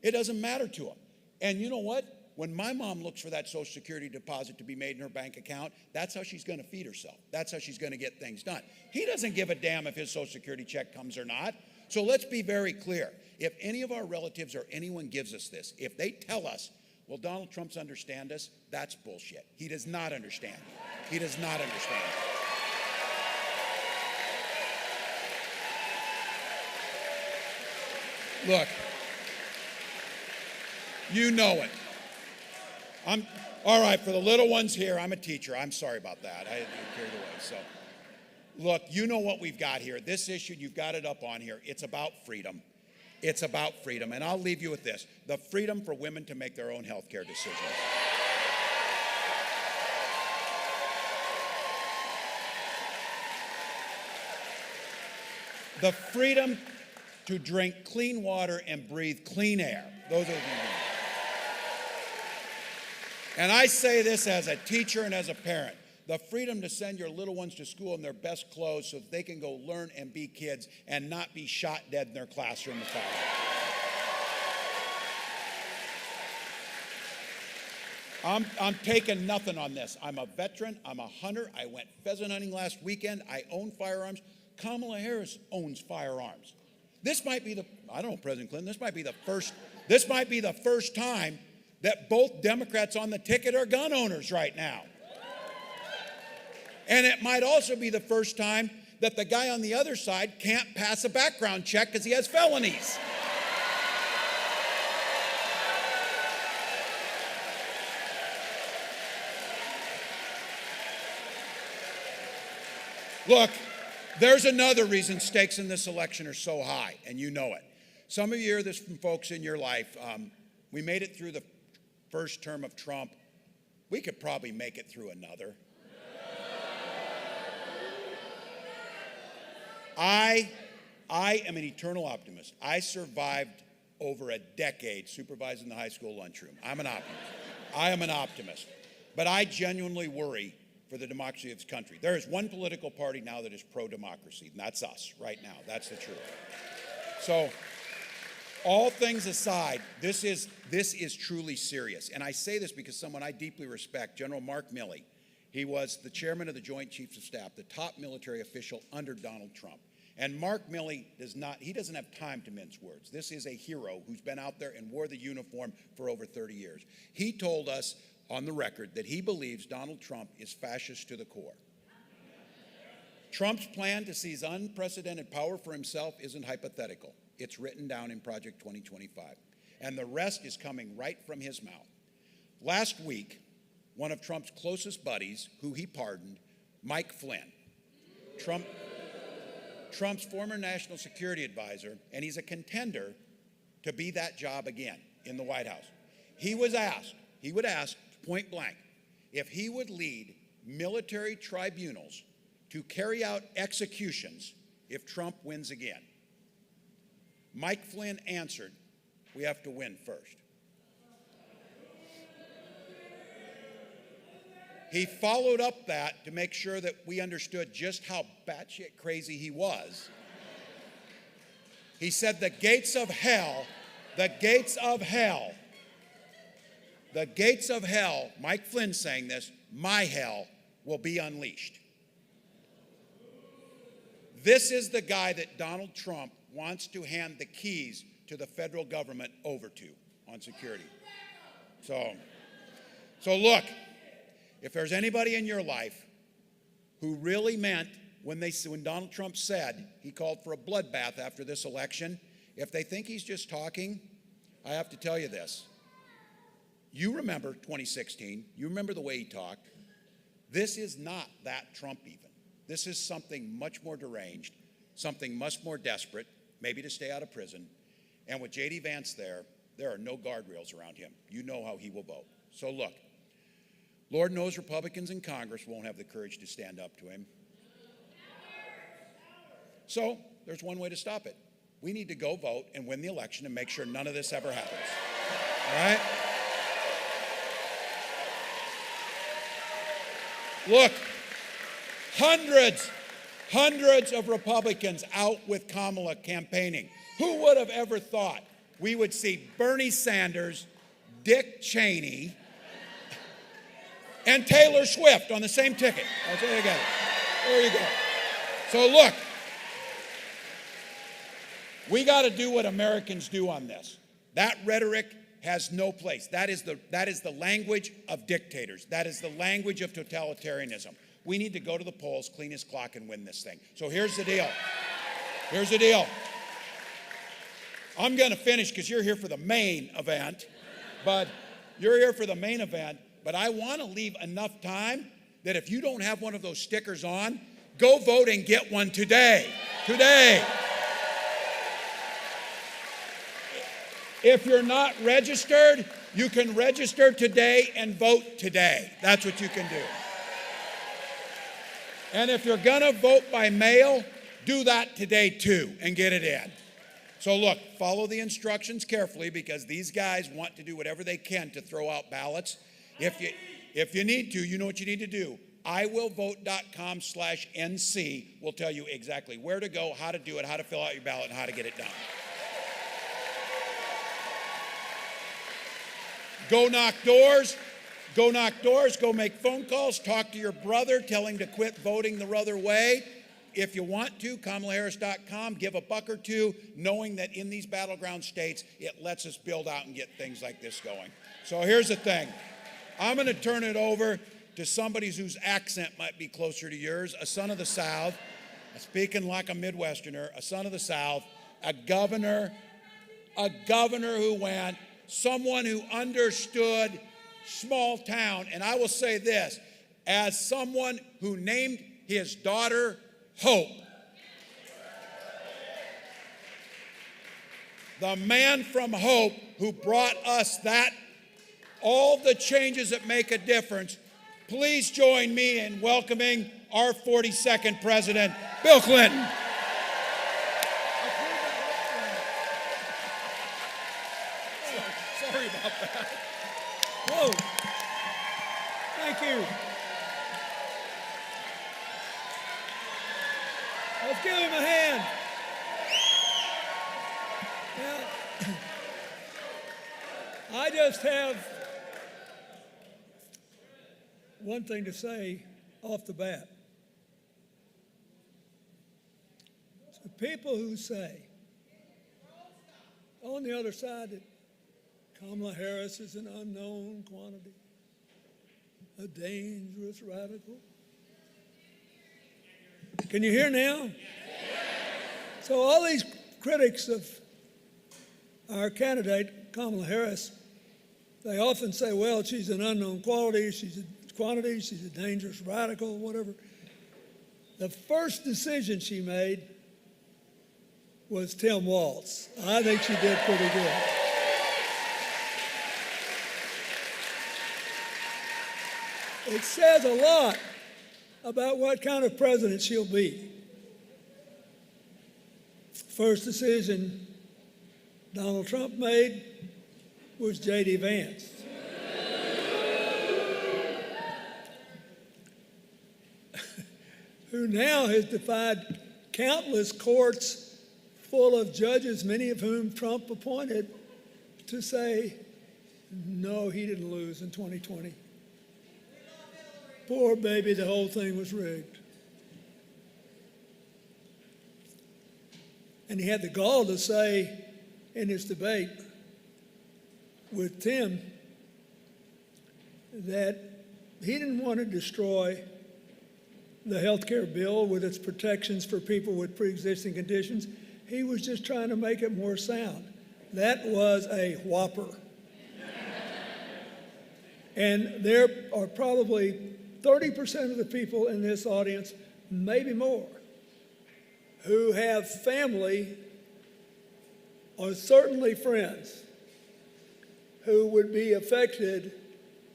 Speaker 5: it doesn't matter to them. And you know what? When my mom looks for that Social Security deposit to be made in her bank account, that's how she's going to feed herself. That's how she's going to get things done. He doesn't give a damn if his Social Security check comes or not. So let's be very clear. If any of our relatives or anyone gives us this, if they tell us, well, Donald Trump's understand us, that's bullshit. He does not understand. He does not understand. Look, you know it. All right, for the little ones here, I'm a teacher. I'm sorry about that. I didn't get carried away. So, look, you know what we've got here. This issue, you've got it up on here. It's about freedom. It's about freedom. And I'll leave you with this. The freedom for women to make their own health care decisions. The freedom to drink clean water and breathe clean air. Those are the things. And I say this as a teacher and as a parent. The freedom to send your little ones to school in their best clothes so that they can go learn and be kids and not be shot dead in their classroom. I'm taking nothing on this. I'm a veteran. I'm a hunter. I went pheasant hunting last weekend. I own firearms. Kamala Harris owns firearms. This might be I don't know, President Clinton, this might be the first time that both Democrats on the ticket are gun owners right now. And it might also be the first time that the guy on the other side can't pass a background check because he has felonies. Look, there's another reason stakes in this election are so high, and you know it. Some of you hear this from folks in your life. We made it through the first term of Trump. We could probably make it through another. I am an eternal optimist. I survived over a decade supervising the high school lunchroom. I'm an optimist. I am an optimist. But I genuinely worry for the democracy of this country. There is one political party now that is pro-democracy, and that's us right now. That's the truth. So, all things aside, this is truly serious. And I say this because someone I deeply respect, General Mark Milley, he was the chairman of the Joint Chiefs of Staff, the top military official under Donald Trump. And Mark Milley doesn't have time to mince words. This is a hero who's been out there and wore the uniform for over 30 years. He told us on the record that he believes Donald Trump is fascist to the core. Trump's plan to seize unprecedented power for himself isn't hypothetical. It's written down in Project 2025. And the rest is coming right from his mouth. Last week, one of Trump's closest buddies, who he pardoned, Mike Flynn, Trump's former national security advisor, and he's a contender to be that job again in the White House. He would ask point blank, if he would lead military tribunals to carry out executions if Trump wins again. Mike Flynn answered, we have to win first. He followed up that to make sure that we understood just how batshit crazy he was. He said, the gates of hell, Mike Flynn saying this, my hell will be unleashed. This is the guy that Donald Trump wants to hand the keys to the federal government over to on security. So look, if there's anybody in your life who really meant when Donald Trump said he called for a bloodbath after this election, if they think he's just talking, I have to tell you this. You remember 2016. You remember the way he talked. This is not that Trump even. This is something much more deranged, something much more desperate, maybe to stay out of prison. And with J.D. Vance there are no guardrails around him. You know how he will vote. So look, Lord knows Republicans in Congress won't have the courage to stand up to him. So there's one way to stop it. We need to go vote and win the election and make sure none of this ever happens. All right? Look, hundreds of Republicans out with Kamala campaigning. Who would have ever thought we would see Bernie Sanders, Dick Cheney, and Taylor Swift on the same ticket? I'll tell you again. There you go. So look, we got to do what Americans do on this. That rhetoric has no place. That is the language of dictators. That is the language of totalitarianism. We need to go to the polls, clean his clock, and win this thing. So here's the deal. Here's the deal. I'm going to finish because you're here for the main event. But I want to leave enough time that if you don't have one of those stickers on, go vote and get one today. Today. If you're not registered, you can register today and vote today. That's what you can do. And if you're going to vote by mail, do that today too and get it in. So look, follow the instructions carefully because these guys want to do whatever they can to throw out ballots. If you need to, you know what you need to do. iwillvote.com/NC will tell you exactly where to go, how to do it, how to fill out your ballot, and how to get it done. Go knock doors, go make phone calls, talk to your brother, tell him to quit voting the other way. If you want to, KamalaHarris.com, give a buck or two, knowing that in these battleground states, it lets us build out and get things like this going. So here's the thing. I'm going to turn it over to somebody whose accent might be closer to yours, a son of the South, speaking like a Midwesterner, a son of the South, a governor who went, someone who understood small town. And I will say this, as someone who named his daughter Hope, the man from Hope who brought us all the changes that make a difference, please join me in welcoming our 42nd president, Bill Clinton.
Speaker 6: Sorry about that. Whoa. Thank you. Let's give him a hand. Now, I just have one thing to say off the bat. So people who say on the other side that Kamala Harris is an unknown quantity, a dangerous radical. Can you hear now? So all these critics of our candidate, Kamala Harris, they often say, well, she's an unknown quantity, she's a dangerous radical, whatever. The first decision she made was Tim Walz. I think she did pretty good. It says a lot about what kind of president she'll be. First decision Donald Trump made was J.D. Vance. Who now has defied countless courts full of judges, many of whom Trump appointed, to say, no, he didn't lose in 2020. Poor baby, the whole thing was rigged. And he had the gall to say in his debate with Tim that he didn't want to destroy the health care bill with its protections for people with pre-existing conditions. He was just trying to make it more sound. That was a whopper. And there are probably 30% of the people in this audience, maybe more, who have family or certainly friends who would be affected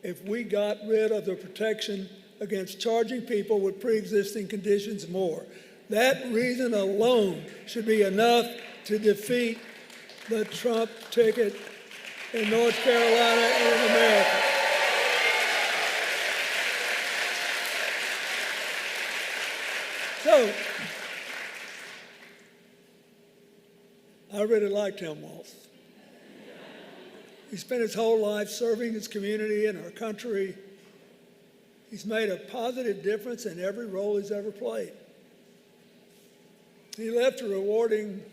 Speaker 6: if we got rid of the protection against charging people with pre-existing conditions more. That reason alone should be enough to defeat the Trump ticket in North Carolina and in America. So, I really like Tim Walz. He spent his whole life serving his community and our country. He's made a positive difference in every role he's ever played. He left a rewarding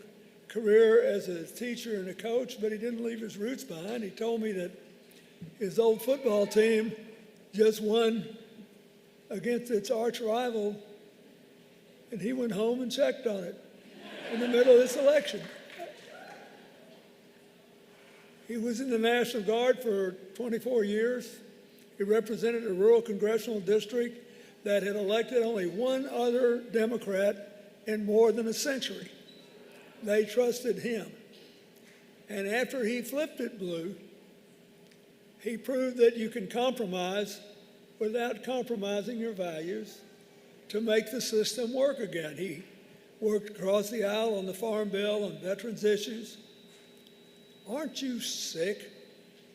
Speaker 6: career as a teacher and a coach, but he didn't leave his roots behind. He told me that his old football team just won against its arch rival, and he went home and checked on it in the middle of this election. He was in the National Guard for 24 years. He represented a rural congressional district that had elected only one other Democrat in more than a century. They trusted him. And after he flipped it blue, he proved that you can compromise without compromising your values to make the system work again. He worked across the aisle on the Farm Bill and veterans issues. Aren't you sick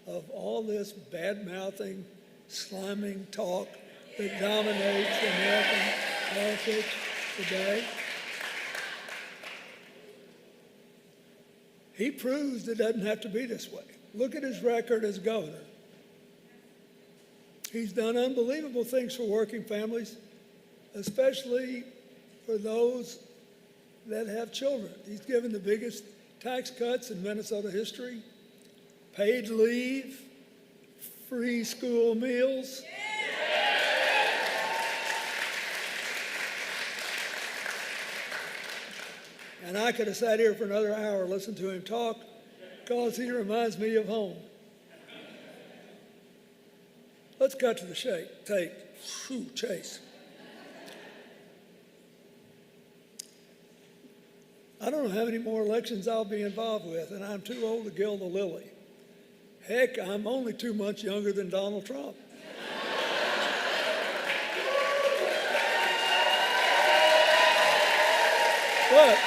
Speaker 6: of all this bad-mouthing, sliming talk that dominates American politics today? He proves it doesn't have to be this way. Look at his record as governor. He's done unbelievable things for working families, especially for those that have children. He's given the biggest tax cuts in Minnesota history, paid leave, free school meals. And I could have sat here for another hour listening to him talk because he reminds me of home. Let's cut to the tape. Chase. I don't know how many more elections I'll be involved with, and I'm too old to gild the lily. Heck, I'm only 2 months younger than Donald Trump. But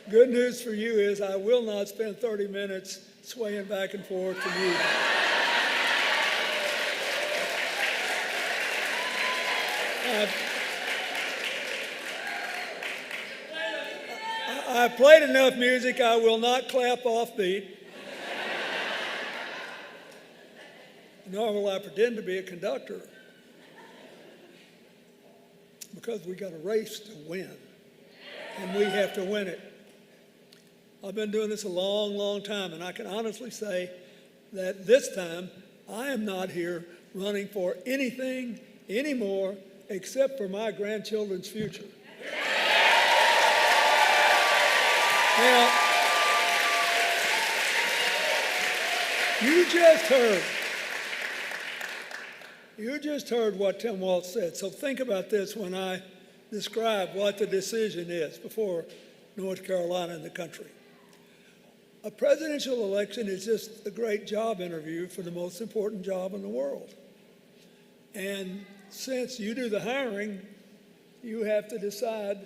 Speaker 6: good news for you is I will not spend 30 minutes swaying back and forth to music. I've played enough music, I will not clap off beat. Nor will I pretend to be a conductor. Because we got a race to win. And we have to win it. I've been doing this a long, long time, and I can honestly say that this time I am not here running for anything anymore except for my grandchildren's future. Now, you just heard what Tim Walz said. So think about this when I describe what the decision is before North Carolina and the country. A presidential election is just a great job interview for the most important job in the world. And since you do the hiring, you have to decide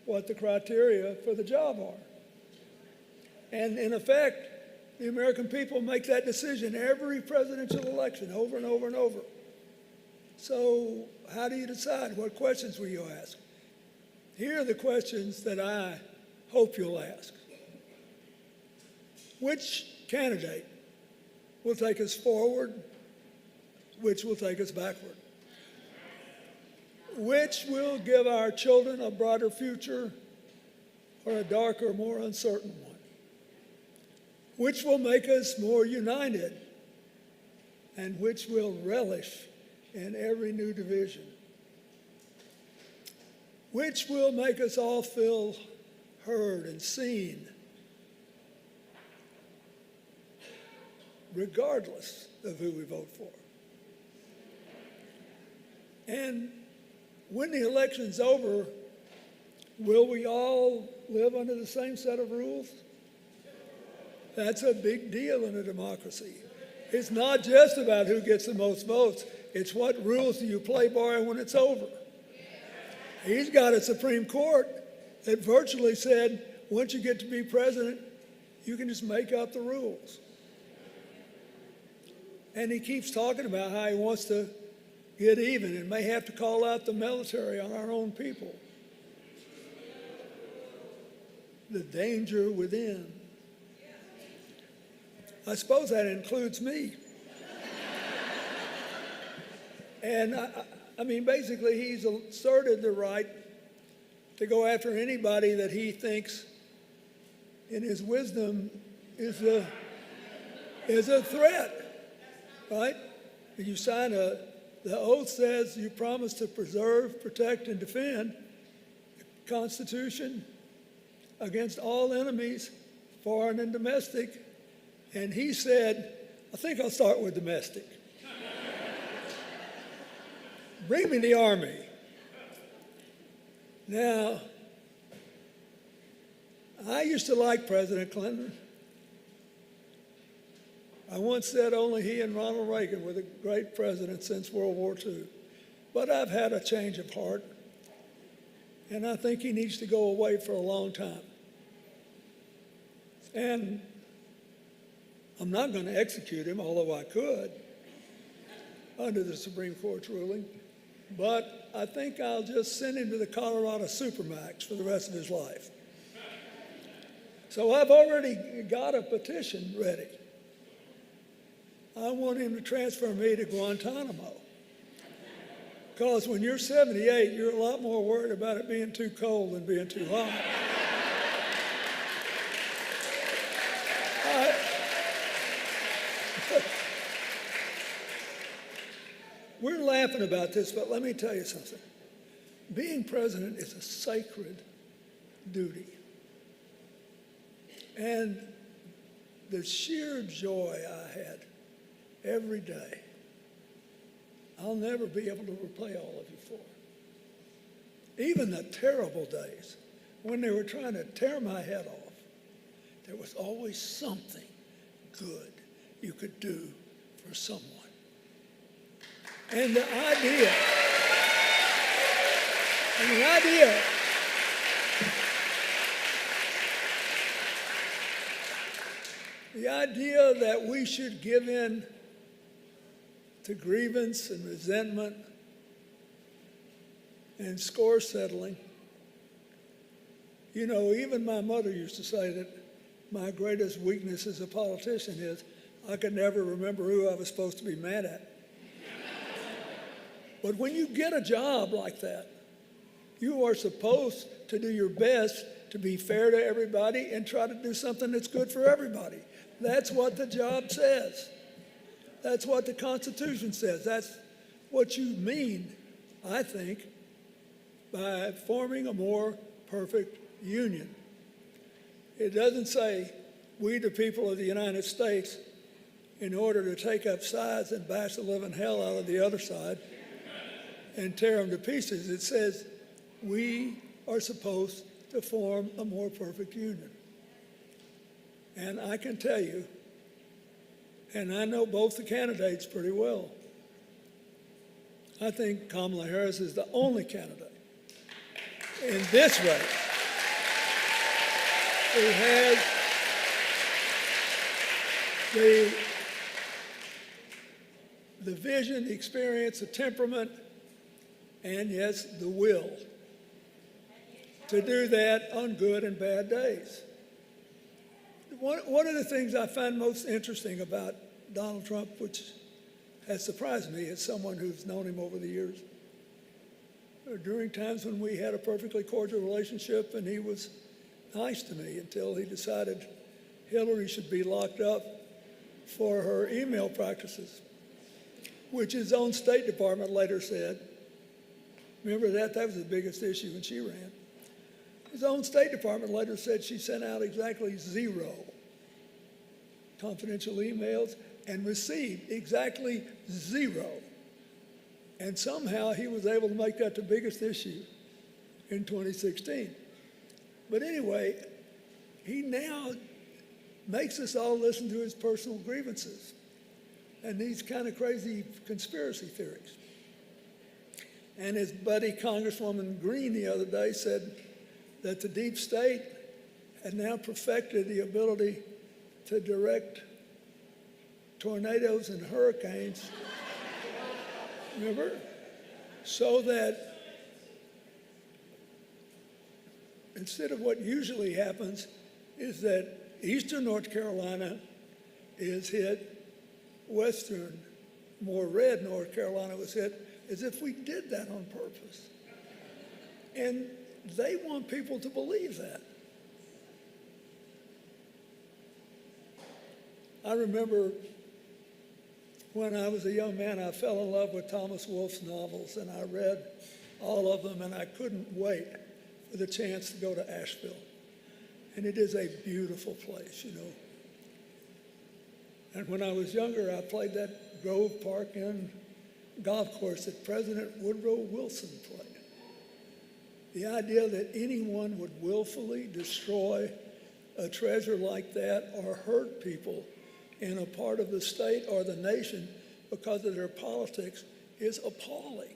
Speaker 6: what the criteria for the job are. And in effect, the American people make that decision every presidential election over and over and over. So how do you decide? What questions will you ask? Here are the questions that I hope you'll ask. Which candidate will take us forward? Which will take us backward? Which will give our children a brighter future or a darker, more uncertain one? Which will make us more united and which will relish in every new division? Which will make us all feel heard and seen? regardless of who we vote for. And when the election's over, will we all live under the same set of rules? That's a big deal in a democracy. It's not just about who gets the most votes. It's what rules do you play by when it's over. He's got a Supreme Court that virtually said, once you get to be president, you can just make up the rules. And he keeps talking about how he wants to get even and may have to call out the military on our own people. The danger within. I suppose that includes me. And I mean, basically, he's asserted the right to go after anybody that he thinks, in his wisdom, is a threat, right? And you sign the oath says you promise to preserve, protect, and defend the Constitution against all enemies, foreign and domestic. And he said, I think I'll start with domestic. Bring me the army. Now, I used to like President Clinton. I once said only he and Ronald Reagan were the great presidents since World War II. But I've had a change of heart, and I think he needs to go away for a long time. And I'm not going to execute him, although I could, under the Supreme Court's ruling. But I think I'll just send him to the Colorado Supermax for the rest of his life. So I've already got a petition ready. I want him to transfer me to Guantanamo. Because when you're 78, you're a lot more worried about it being too cold than being too hot. We're laughing about this, but let me tell you something. Being president is a sacred duty. And the sheer joy I had every day, I'll never be able to repay all of you for. Even the terrible days when they were trying to tear my head off, there was always something good you could do for someone. And the idea that we should give in to grievance and resentment and score settling. You know, even my mother used to say that my greatest weakness as a politician is I could never remember who I was supposed to be mad at. But when you get a job like that, you are supposed to do your best to be fair to everybody and try to do something that's good for everybody. That's what the job says. That's what the Constitution says. That's what you mean, I think, by forming a more perfect union. It doesn't say, we the people of the United States, in order to take up sides and bash the living hell out of the other side and tear them to pieces. It says we are supposed to form a more perfect union. And I can tell you, and I know both the candidates pretty well, I think Kamala Harris is the only candidate in this race who has the vision, the experience, the temperament, and yes, the will to do that on good and bad days. One of the things I find most interesting about Donald Trump, which has surprised me as someone who's known him over the years, during times when we had a perfectly cordial relationship and he was nice to me until he decided Hillary should be locked up for her email practices, which his own State Department later said. Remember that? That was the biggest issue when she ran. His own State Department later said she sent out exactly 0 confidential emails and received exactly 0. And somehow he was able to make that the biggest issue in 2016. But anyway, he now makes us all listen to his personal grievances and these kind of crazy conspiracy theories. And his buddy, Congresswoman Green, the other day said that the deep state had now perfected the ability to direct tornadoes and hurricanes, remember? So that instead of what usually happens is that eastern North Carolina is hit, western, more red North Carolina was hit, as if we did that on purpose. And they want people to believe that. I remember when I was a young man, I fell in love with Thomas Wolfe's novels, and I read all of them, and I couldn't wait for the chance to go to Asheville. And it is a beautiful place, you know. And when I was younger, I played that Grove Park Inn golf course that President Woodrow Wilson played. The idea that anyone would willfully destroy a treasure like that or hurt people in a part of the state or the nation because of their politics is appalling.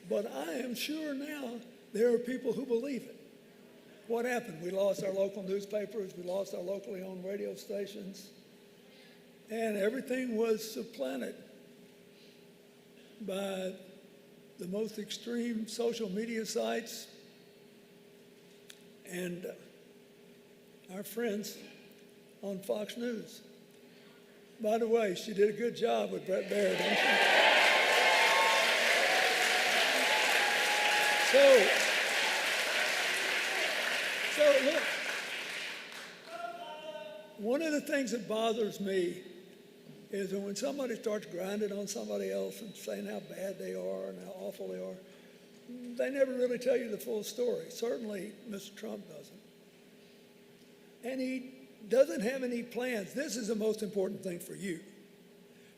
Speaker 6: But I am sure now there are people who believe it. What happened? We lost our local newspapers, we lost our locally owned radio stations, and everything was supplanted by the most extreme social media sites and our friends on Fox News. By the way, she did a good job with Brett Baird, didn't she? So look, one of the things that bothers me is that when somebody starts grinding on somebody else and saying how bad they are and how awful they are, they never really tell you the full story. Certainly, Mr. Trump doesn't. And he doesn't have any plans. This is the most important thing for you,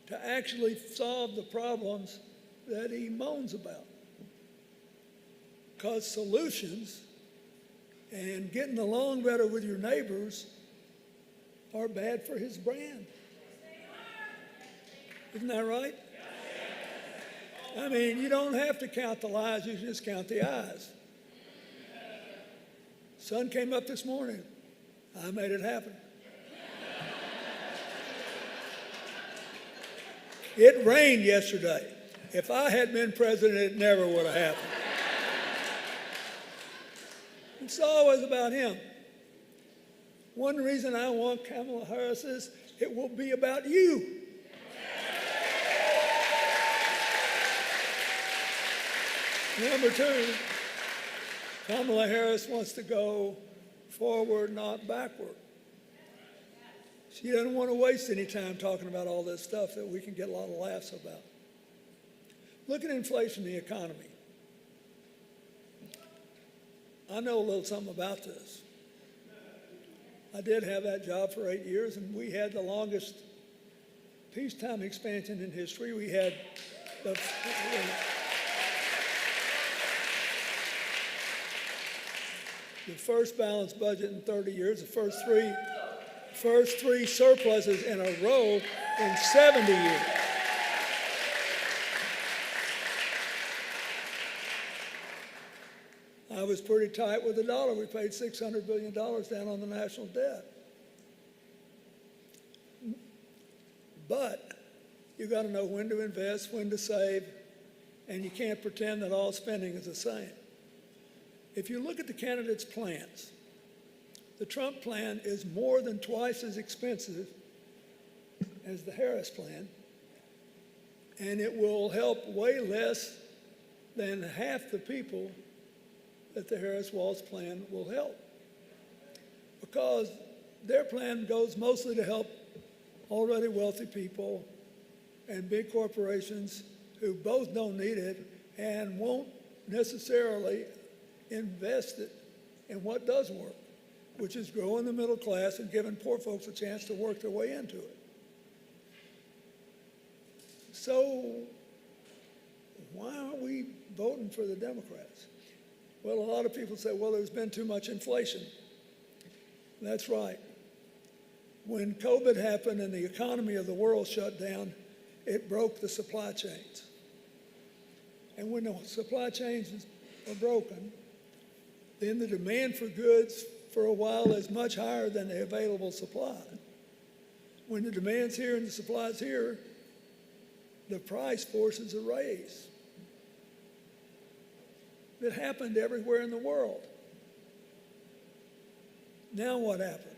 Speaker 6: to actually solve the problems that he moans about. Because solutions and getting along better with your neighbors are bad for his brand. Isn't that right? I mean, you don't have to count the lies, you can just count the eyes. Sun came up this morning. I made it happen. It rained yesterday. If I had been president, it never would have happened. It's always about him. One reason I want Kamala Harris is it will be about you. Number two, Kamala Harris wants to go forward, not backward. She doesn't want to waste any time talking about all this stuff that we can get a lot of laughs about. Look at inflation in the economy. I know a little something about this. I did have that job for 8 years, and we had the longest peacetime expansion in history. We had the first balanced budget in 30 years, the first three surpluses in a row in 70 years. I was pretty tight with the dollar. We paid $600 billion down on the national debt. But you got to know when to invest, when to save, and you can't pretend that all spending is the same. If you look at the candidates' plans, the Trump plan is more than twice as expensive as the Harris plan, and it will help way less than half the people that the Harris-Walz plan will help, because their plan goes mostly to help already wealthy people and big corporations who both don't need it and won't necessarily invest it in what does work, which is growing the middle class and giving poor folks a chance to work their way into it. So why aren't we voting for the Democrats? Well, a lot of people say, well, there's been too much inflation. That's right. When COVID happened and the economy of the world shut down, it broke the supply chains. And when the supply chains are broken, then the demand for goods for a while is much higher than the available supply. When the demand's here and the supply's here, the price forces a raise. It happened everywhere in the world. Now what happened?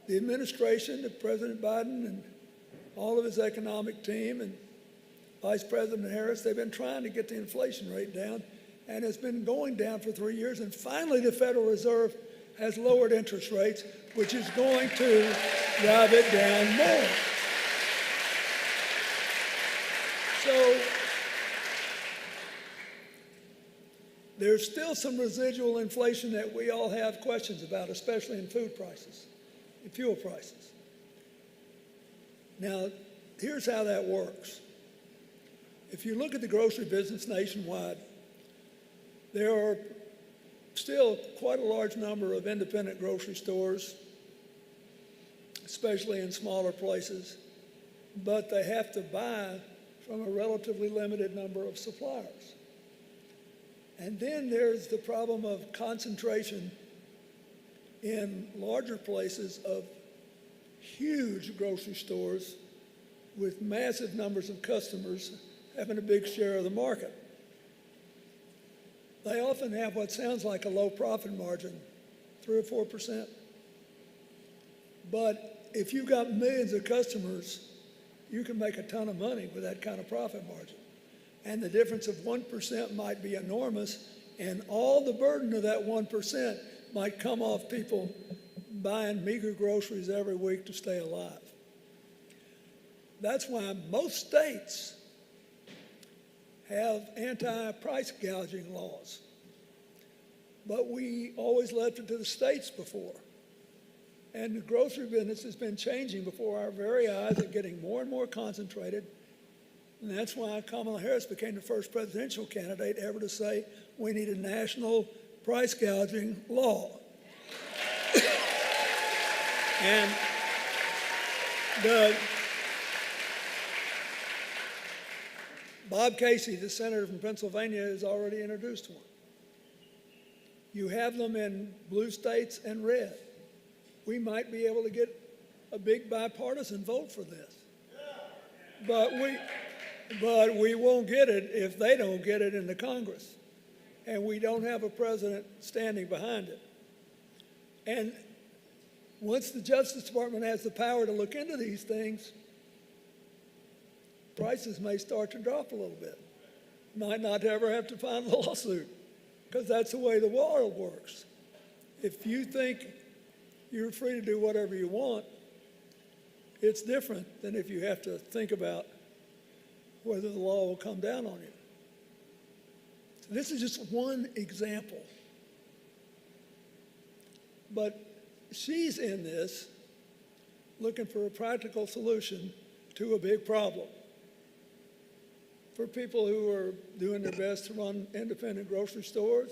Speaker 6: The administration of President Biden and all of his economic team and Vice President Harris, they've been trying to get the inflation rate down, and it's been going down for 3 years, and finally the Federal Reserve has lowered interest rates, which is going to drive it down more. So there's still some residual inflation that we all have questions about, especially in food prices and fuel prices. Now, here's how that works. If you look at the grocery business nationwide, there are still quite a large number of independent grocery stores, especially in smaller places, but they have to buy from a relatively limited number of suppliers. And then there's the problem of concentration in larger places of huge grocery stores with massive numbers of customers having a big share of the market. They often have what sounds like a low profit margin, 3 or 4%. But if you've got millions of customers, you can make a ton of money with that kind of profit margin. And the difference of 1% might be enormous, and all the burden of that 1% might come off people buying meager groceries every week to stay alive. That's why most states have anti-price gouging laws. But we always left it to the states before. And the grocery business has been changing before our very eyes and getting more and more concentrated. And that's why Kamala Harris became the first presidential candidate ever to say we need a national price gouging law. And Bob Casey, the senator from Pennsylvania, has already introduced one. You have them in blue states and red. We might be able to get a big bipartisan vote for this. But we won't get it if they don't get it in the Congress. And we don't have a president standing behind it. And once the Justice Department has the power to look into these things, prices may start to drop a little bit. Might not ever have to file a lawsuit, because that's the way the world works. If you think you're free to do whatever you want, it's different than if you have to think about whether the law will come down on you. So this is just one example. But she's in this looking for a practical solution to a big problem. For people who are doing their best to run independent grocery stores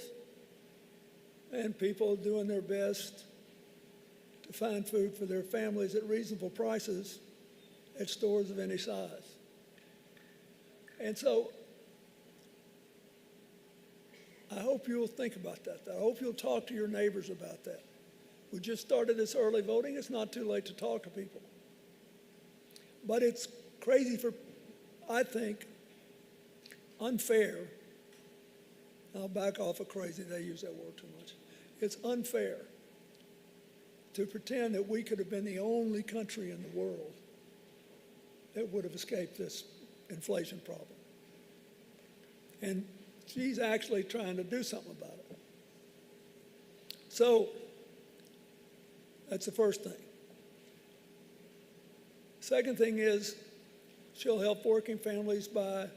Speaker 6: and people doing their best to find food for their families at reasonable prices at stores of any size. And so I hope you'll think about that. I hope you'll talk to your neighbors about that. We just started this early voting. It's not too late to talk to people. But it's crazy I think, unfair. I'll back off of crazy. They use that word too much. It's unfair to pretend that we could have been the only country in the world that would have escaped this inflation problem. And she's actually trying to do something about it. So that's the first thing. Second thing is she'll help working families by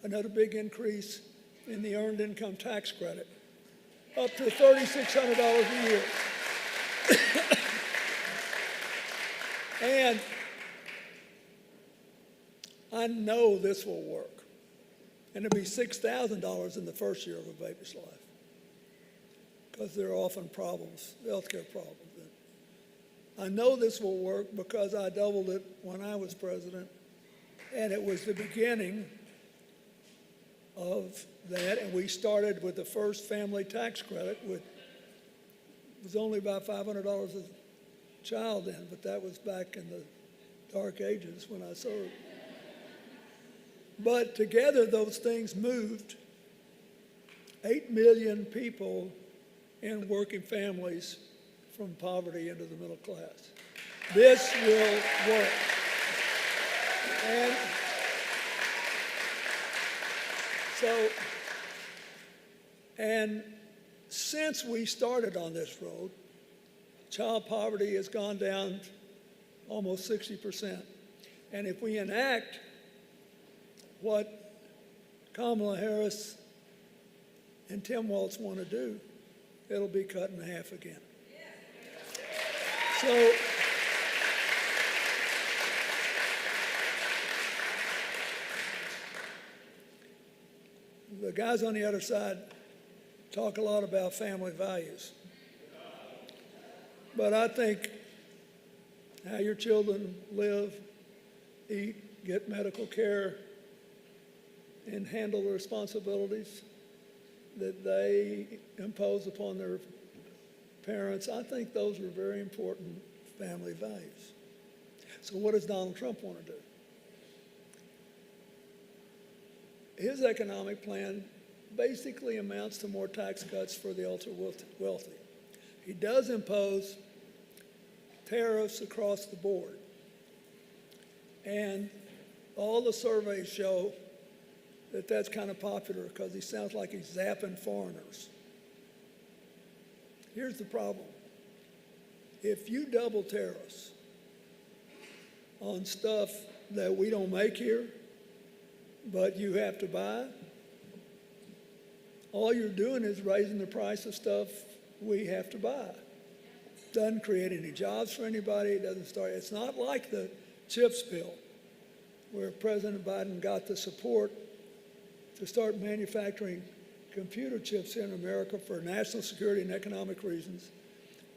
Speaker 6: another big increase in the earned income tax credit, up to $3,600 a year. I know this will work. And it'll be $6,000 in the first year of a baby's life, because there are often problems, healthcare problems. I know this will work because I doubled it when I was president, and it was the beginning of that, and we started with the first family tax credit. It was only about $500 a child then, but that was back in the dark ages when I served. But together those things moved 8 million people in working families from poverty into the middle class. This will work. And so, and since we started on this road, child poverty has gone down almost 60%. And if we enact what Kamala Harris and Tim Walz want to do, it'll be cut in half again. So, the guys on the other side talk a lot about family values. But I think how your children live, eat, get medical care, and handle the responsibilities that they impose upon their parents, I think those are very important family values. So what does Donald Trump want to do? His economic plan basically amounts to more tax cuts for the ultra wealthy. He does impose tariffs across the board. And all the surveys show that that's kind of popular because he sounds like he's zapping foreigners. Here's the problem. If you double tariffs on stuff that we don't make here, but you have to buy, all you're doing is raising the price of stuff we have to buy. Doesn't create any jobs for anybody. It doesn't start. It's not like the CHIPS bill, where President Biden got the support to start manufacturing computer chips here in America for national security and economic reasons.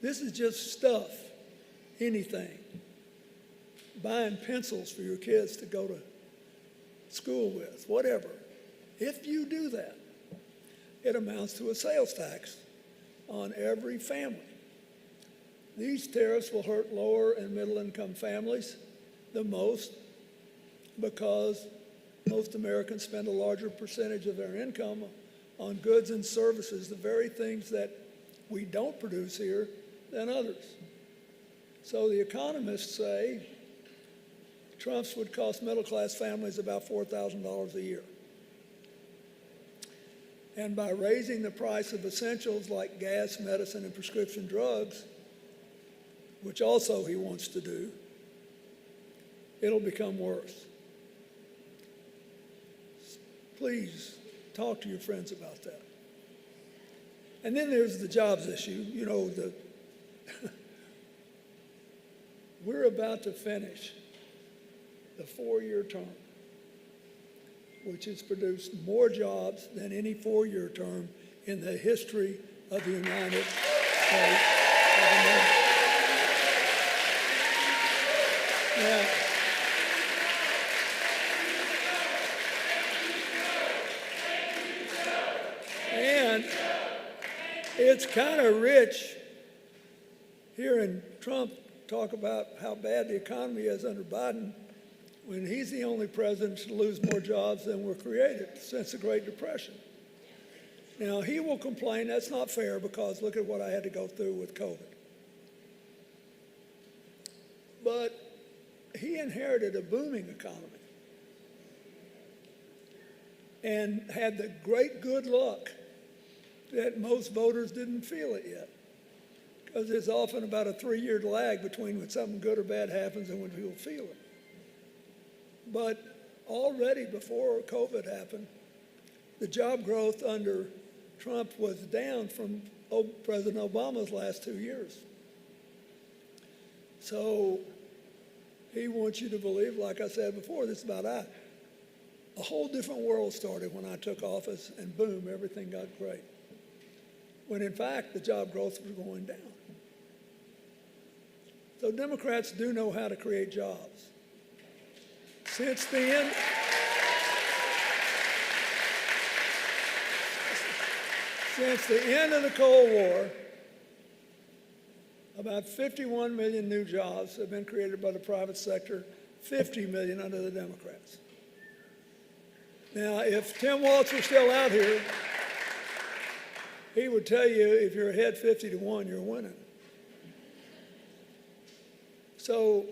Speaker 6: This is just stuff, anything. Buying pencils for your kids to go to school with, whatever. If you do that, it amounts to a sales tax on every family. These tariffs will hurt lower and middle income families the most because most Americans spend a larger percentage of their income on goods and services, the very things that we don't produce here, than others. So the economists say Trump's would cost middle-class families about $4,000 a year. And by raising the price of essentials like gas, medicine, and prescription drugs, which also he wants to do, it'll become worse. Please talk to your friends about that. And then there's the jobs issue. You know, we're about to finish the 4-year term, which has produced more jobs than any 4-year term in the history of the United States of America. Now, and it's kind of rich hearing Trump talk about how bad the economy is under Biden when he's the only president to lose more jobs than were created since the Great Depression. Now, he will complain that's not fair because look at what I had to go through with COVID. But he inherited a booming economy and had the great good luck that most voters didn't feel it yet, because there's often about a 3-year lag between when something good or bad happens and when people feel it. But already before COVID happened, the job growth under Trump was down from President Obama's last 2 years. So he wants you to believe, like I said before, this is about a whole different world started when I took office, and boom, everything got great. When in fact, the job growth was going down. So Democrats do know how to create jobs. Since the end of the Cold War, about 51 million new jobs have been created by the private sector, 50 million under the Democrats. Now, if Tim Walz were still out here, he would tell you if you're ahead 50-1, you're winning. So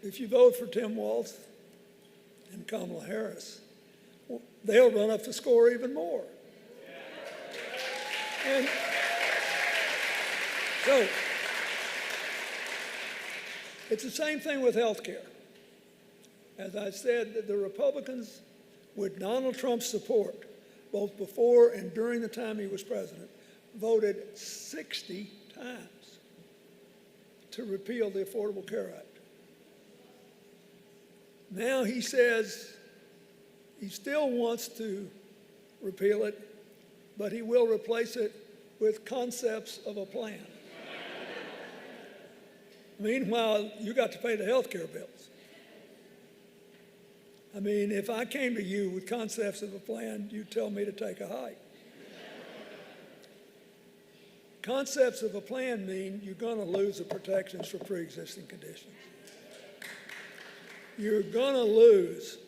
Speaker 6: if you vote for Tim Walz and Kamala Harris, they'll run up the score even more. And so it's the same thing with health care. As I said, the Republicans, with Donald Trump's support, both before and during the time he was president, voted 60 times to repeal the Affordable Care Act. Now he says he still wants to repeal it, but he will replace it with concepts of a plan. Meanwhile, you got to pay the health care bills. I mean, if I came to you with concepts of a plan, you'd tell me to take a hike. Concepts of a plan mean you're going to lose the protections for pre-existing conditions. You're going to lose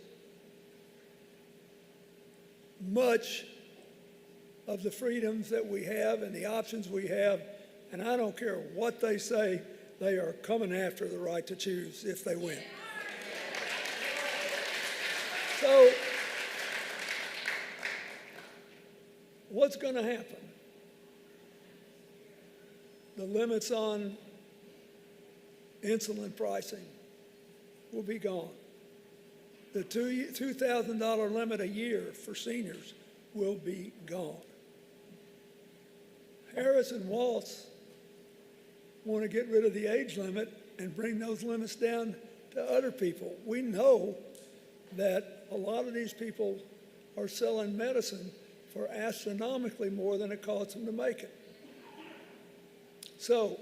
Speaker 6: much of the freedoms that we have and the options we have, and I don't care what they say, they are coming after the right to choose if they win. So, what's going to happen? The limits on insulin pricing will be gone. The $2,000 limit a year for seniors will be gone. Harris and Walz want to get rid of the age limit and bring those limits down to other people. We know that a lot of these people are selling medicine for astronomically more than it costs them to make it. So,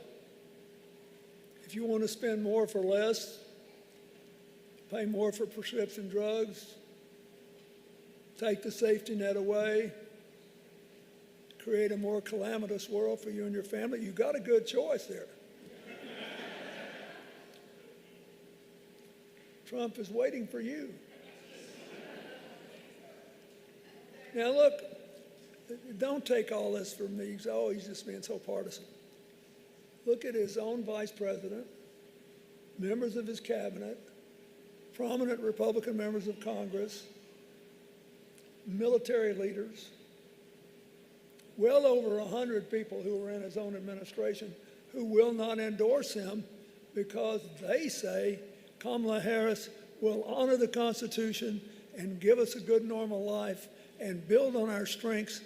Speaker 6: if you want to spend more for less, pay more for prescription drugs, take the safety net away, create a more calamitous world for you and your family, you got a good choice there. Trump is waiting for you. Now look, don't take all this from me. Oh, he's just being so partisan. Look at his own vice president, members of his cabinet, prominent Republican members of Congress, military leaders, well over 100 people who were in his own administration who will not endorse him because they say Kamala Harris will honor the Constitution and give us a good normal life and build on our strengths,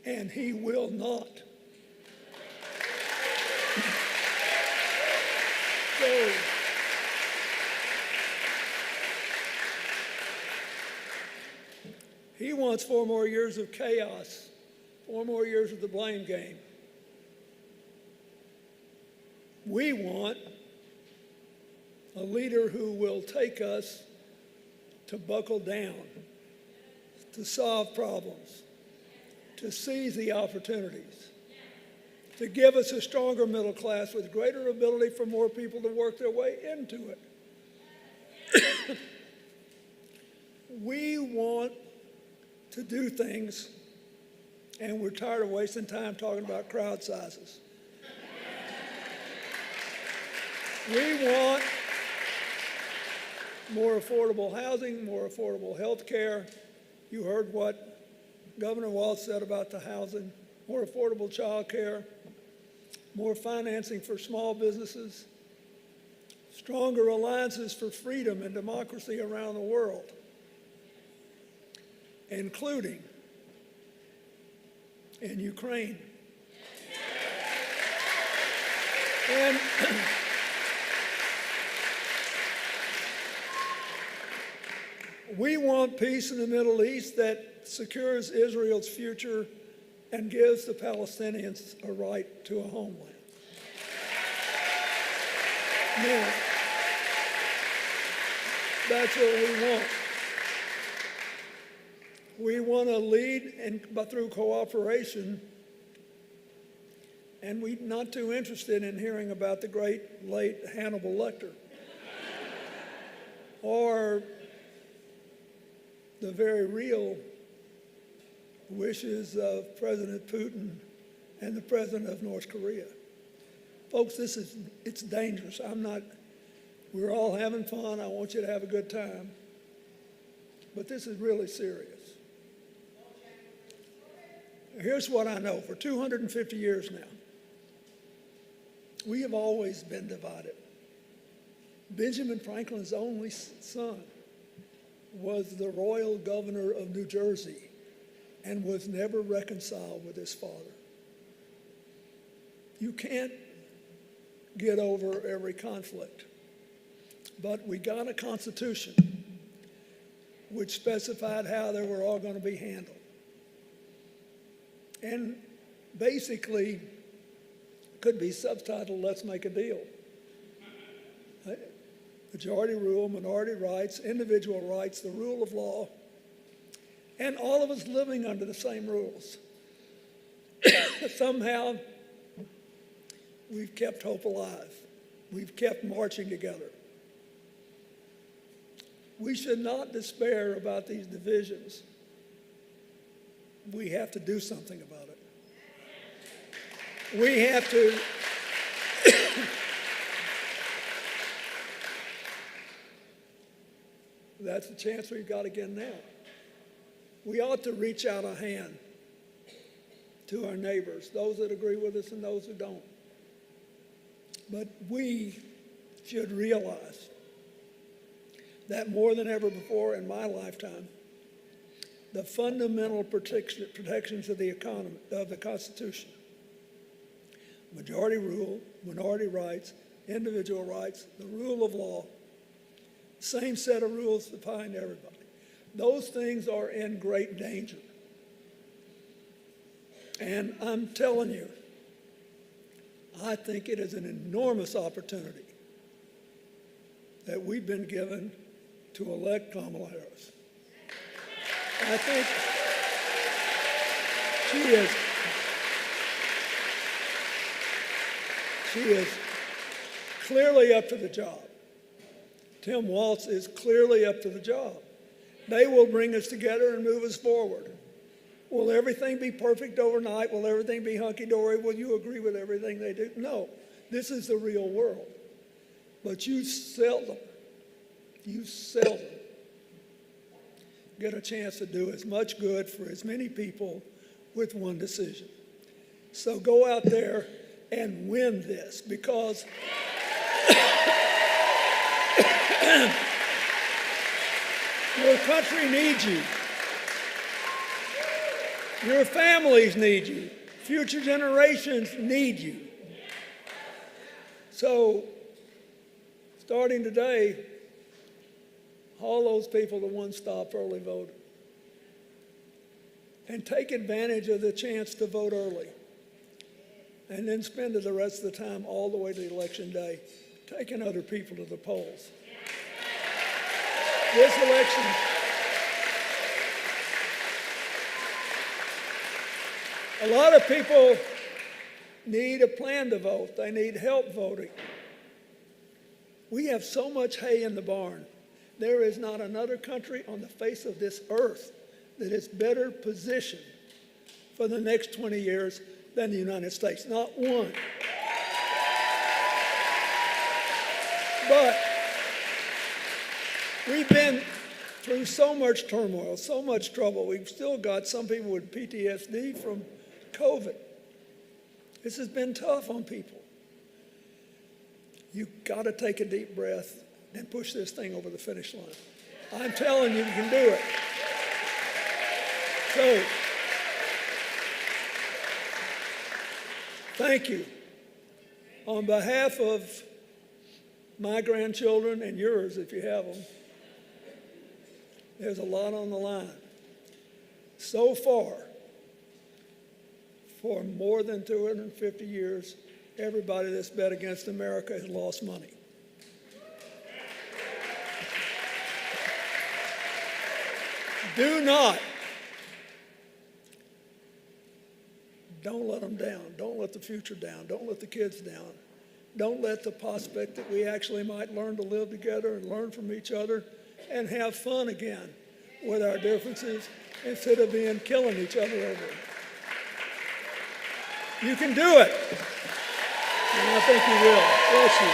Speaker 6: and he will not. So, he wants 4 more years of chaos, 4 more years of the blame game. We want a leader who will take us to buckle down, to solve problems, to seize the opportunities, to give us a stronger middle class with greater ability for more people to work their way into it. We want to do things, and we're tired of wasting time talking about crowd sizes. We want more affordable housing, more affordable health care. You heard what Governor Walz said about the housing, more affordable child care, more financing for small businesses, stronger alliances for freedom and democracy around the world, including in Ukraine. And We want peace in the Middle East that secures Israel's future and gives the Palestinians a right to a homeland. Now, that's what we want. We want to lead but through cooperation, and we're not too interested in hearing about the great late Hannibal Lecter or the very real wishes of President Putin and the president of North Korea. Folks, it's dangerous. We're all having fun. I want you to have a good time. But this is really serious. Here's what I know. For 250 years now, we have always been divided. Benjamin Franklin's only son was the royal governor of New Jersey and was never reconciled with his father. You can't get over every conflict, but we got a constitution which specified how they were all going to be handled. And basically could be subtitled, "Let's Make a Deal." Majority rule, minority rights, individual rights, the rule of law, and all of us living under the same rules. Somehow, we've kept hope alive. We've kept marching together. We should not despair about these divisions. We have to do something about it. We have to that's the chance we've got again now. We ought to reach out a hand to our neighbors, those that agree with us and those who don't. But we should realize that more than ever before in my lifetime, the fundamental protections of the economy, of the Constitution, majority rule, minority rights, individual rights, the rule of law, same set of rules applying to everybody. Those things are in great danger. And I'm telling you, I think it is an enormous opportunity that we've been given to elect Kamala Harris. I think she is clearly up to the job. Tim Walz is clearly up to the job. They will bring us together and move us forward. Will everything be perfect overnight? Will everything be hunky-dory? Will you agree with everything they do? No. This is the real world. But you seldom get a chance to do as much good for as many people with one decision. So go out there and win this, because your country needs you. Your families need you. Future generations need you. So, starting today, haul those people to one-stop early voting. And take advantage of the chance to vote early. And then spend the rest of the time all the way to election day taking other people to the polls. This election, a lot of people need a plan to vote. They need help voting. We have so much hay in the barn. There is not another country on the face of this earth that is better positioned for the next 20 years than the United States. Not one. But we've been through so much turmoil, so much trouble. We've still got some people with PTSD from COVID. This has been tough on people. You've got to take a deep breath and push this thing over the finish line. I'm telling you, you can do it. So, thank you. On behalf of my grandchildren and yours, if you have them, There's a lot on the line. So far, for more than 250 years, everybody that's bet against America has lost money. Don't let them down. Don't let the future down. Don't let the kids down. Don't let the prospect that we actually might learn to live together and learn from each other and have fun again with our differences instead of killing each other over it. You can do it. And I think you will. Bless you.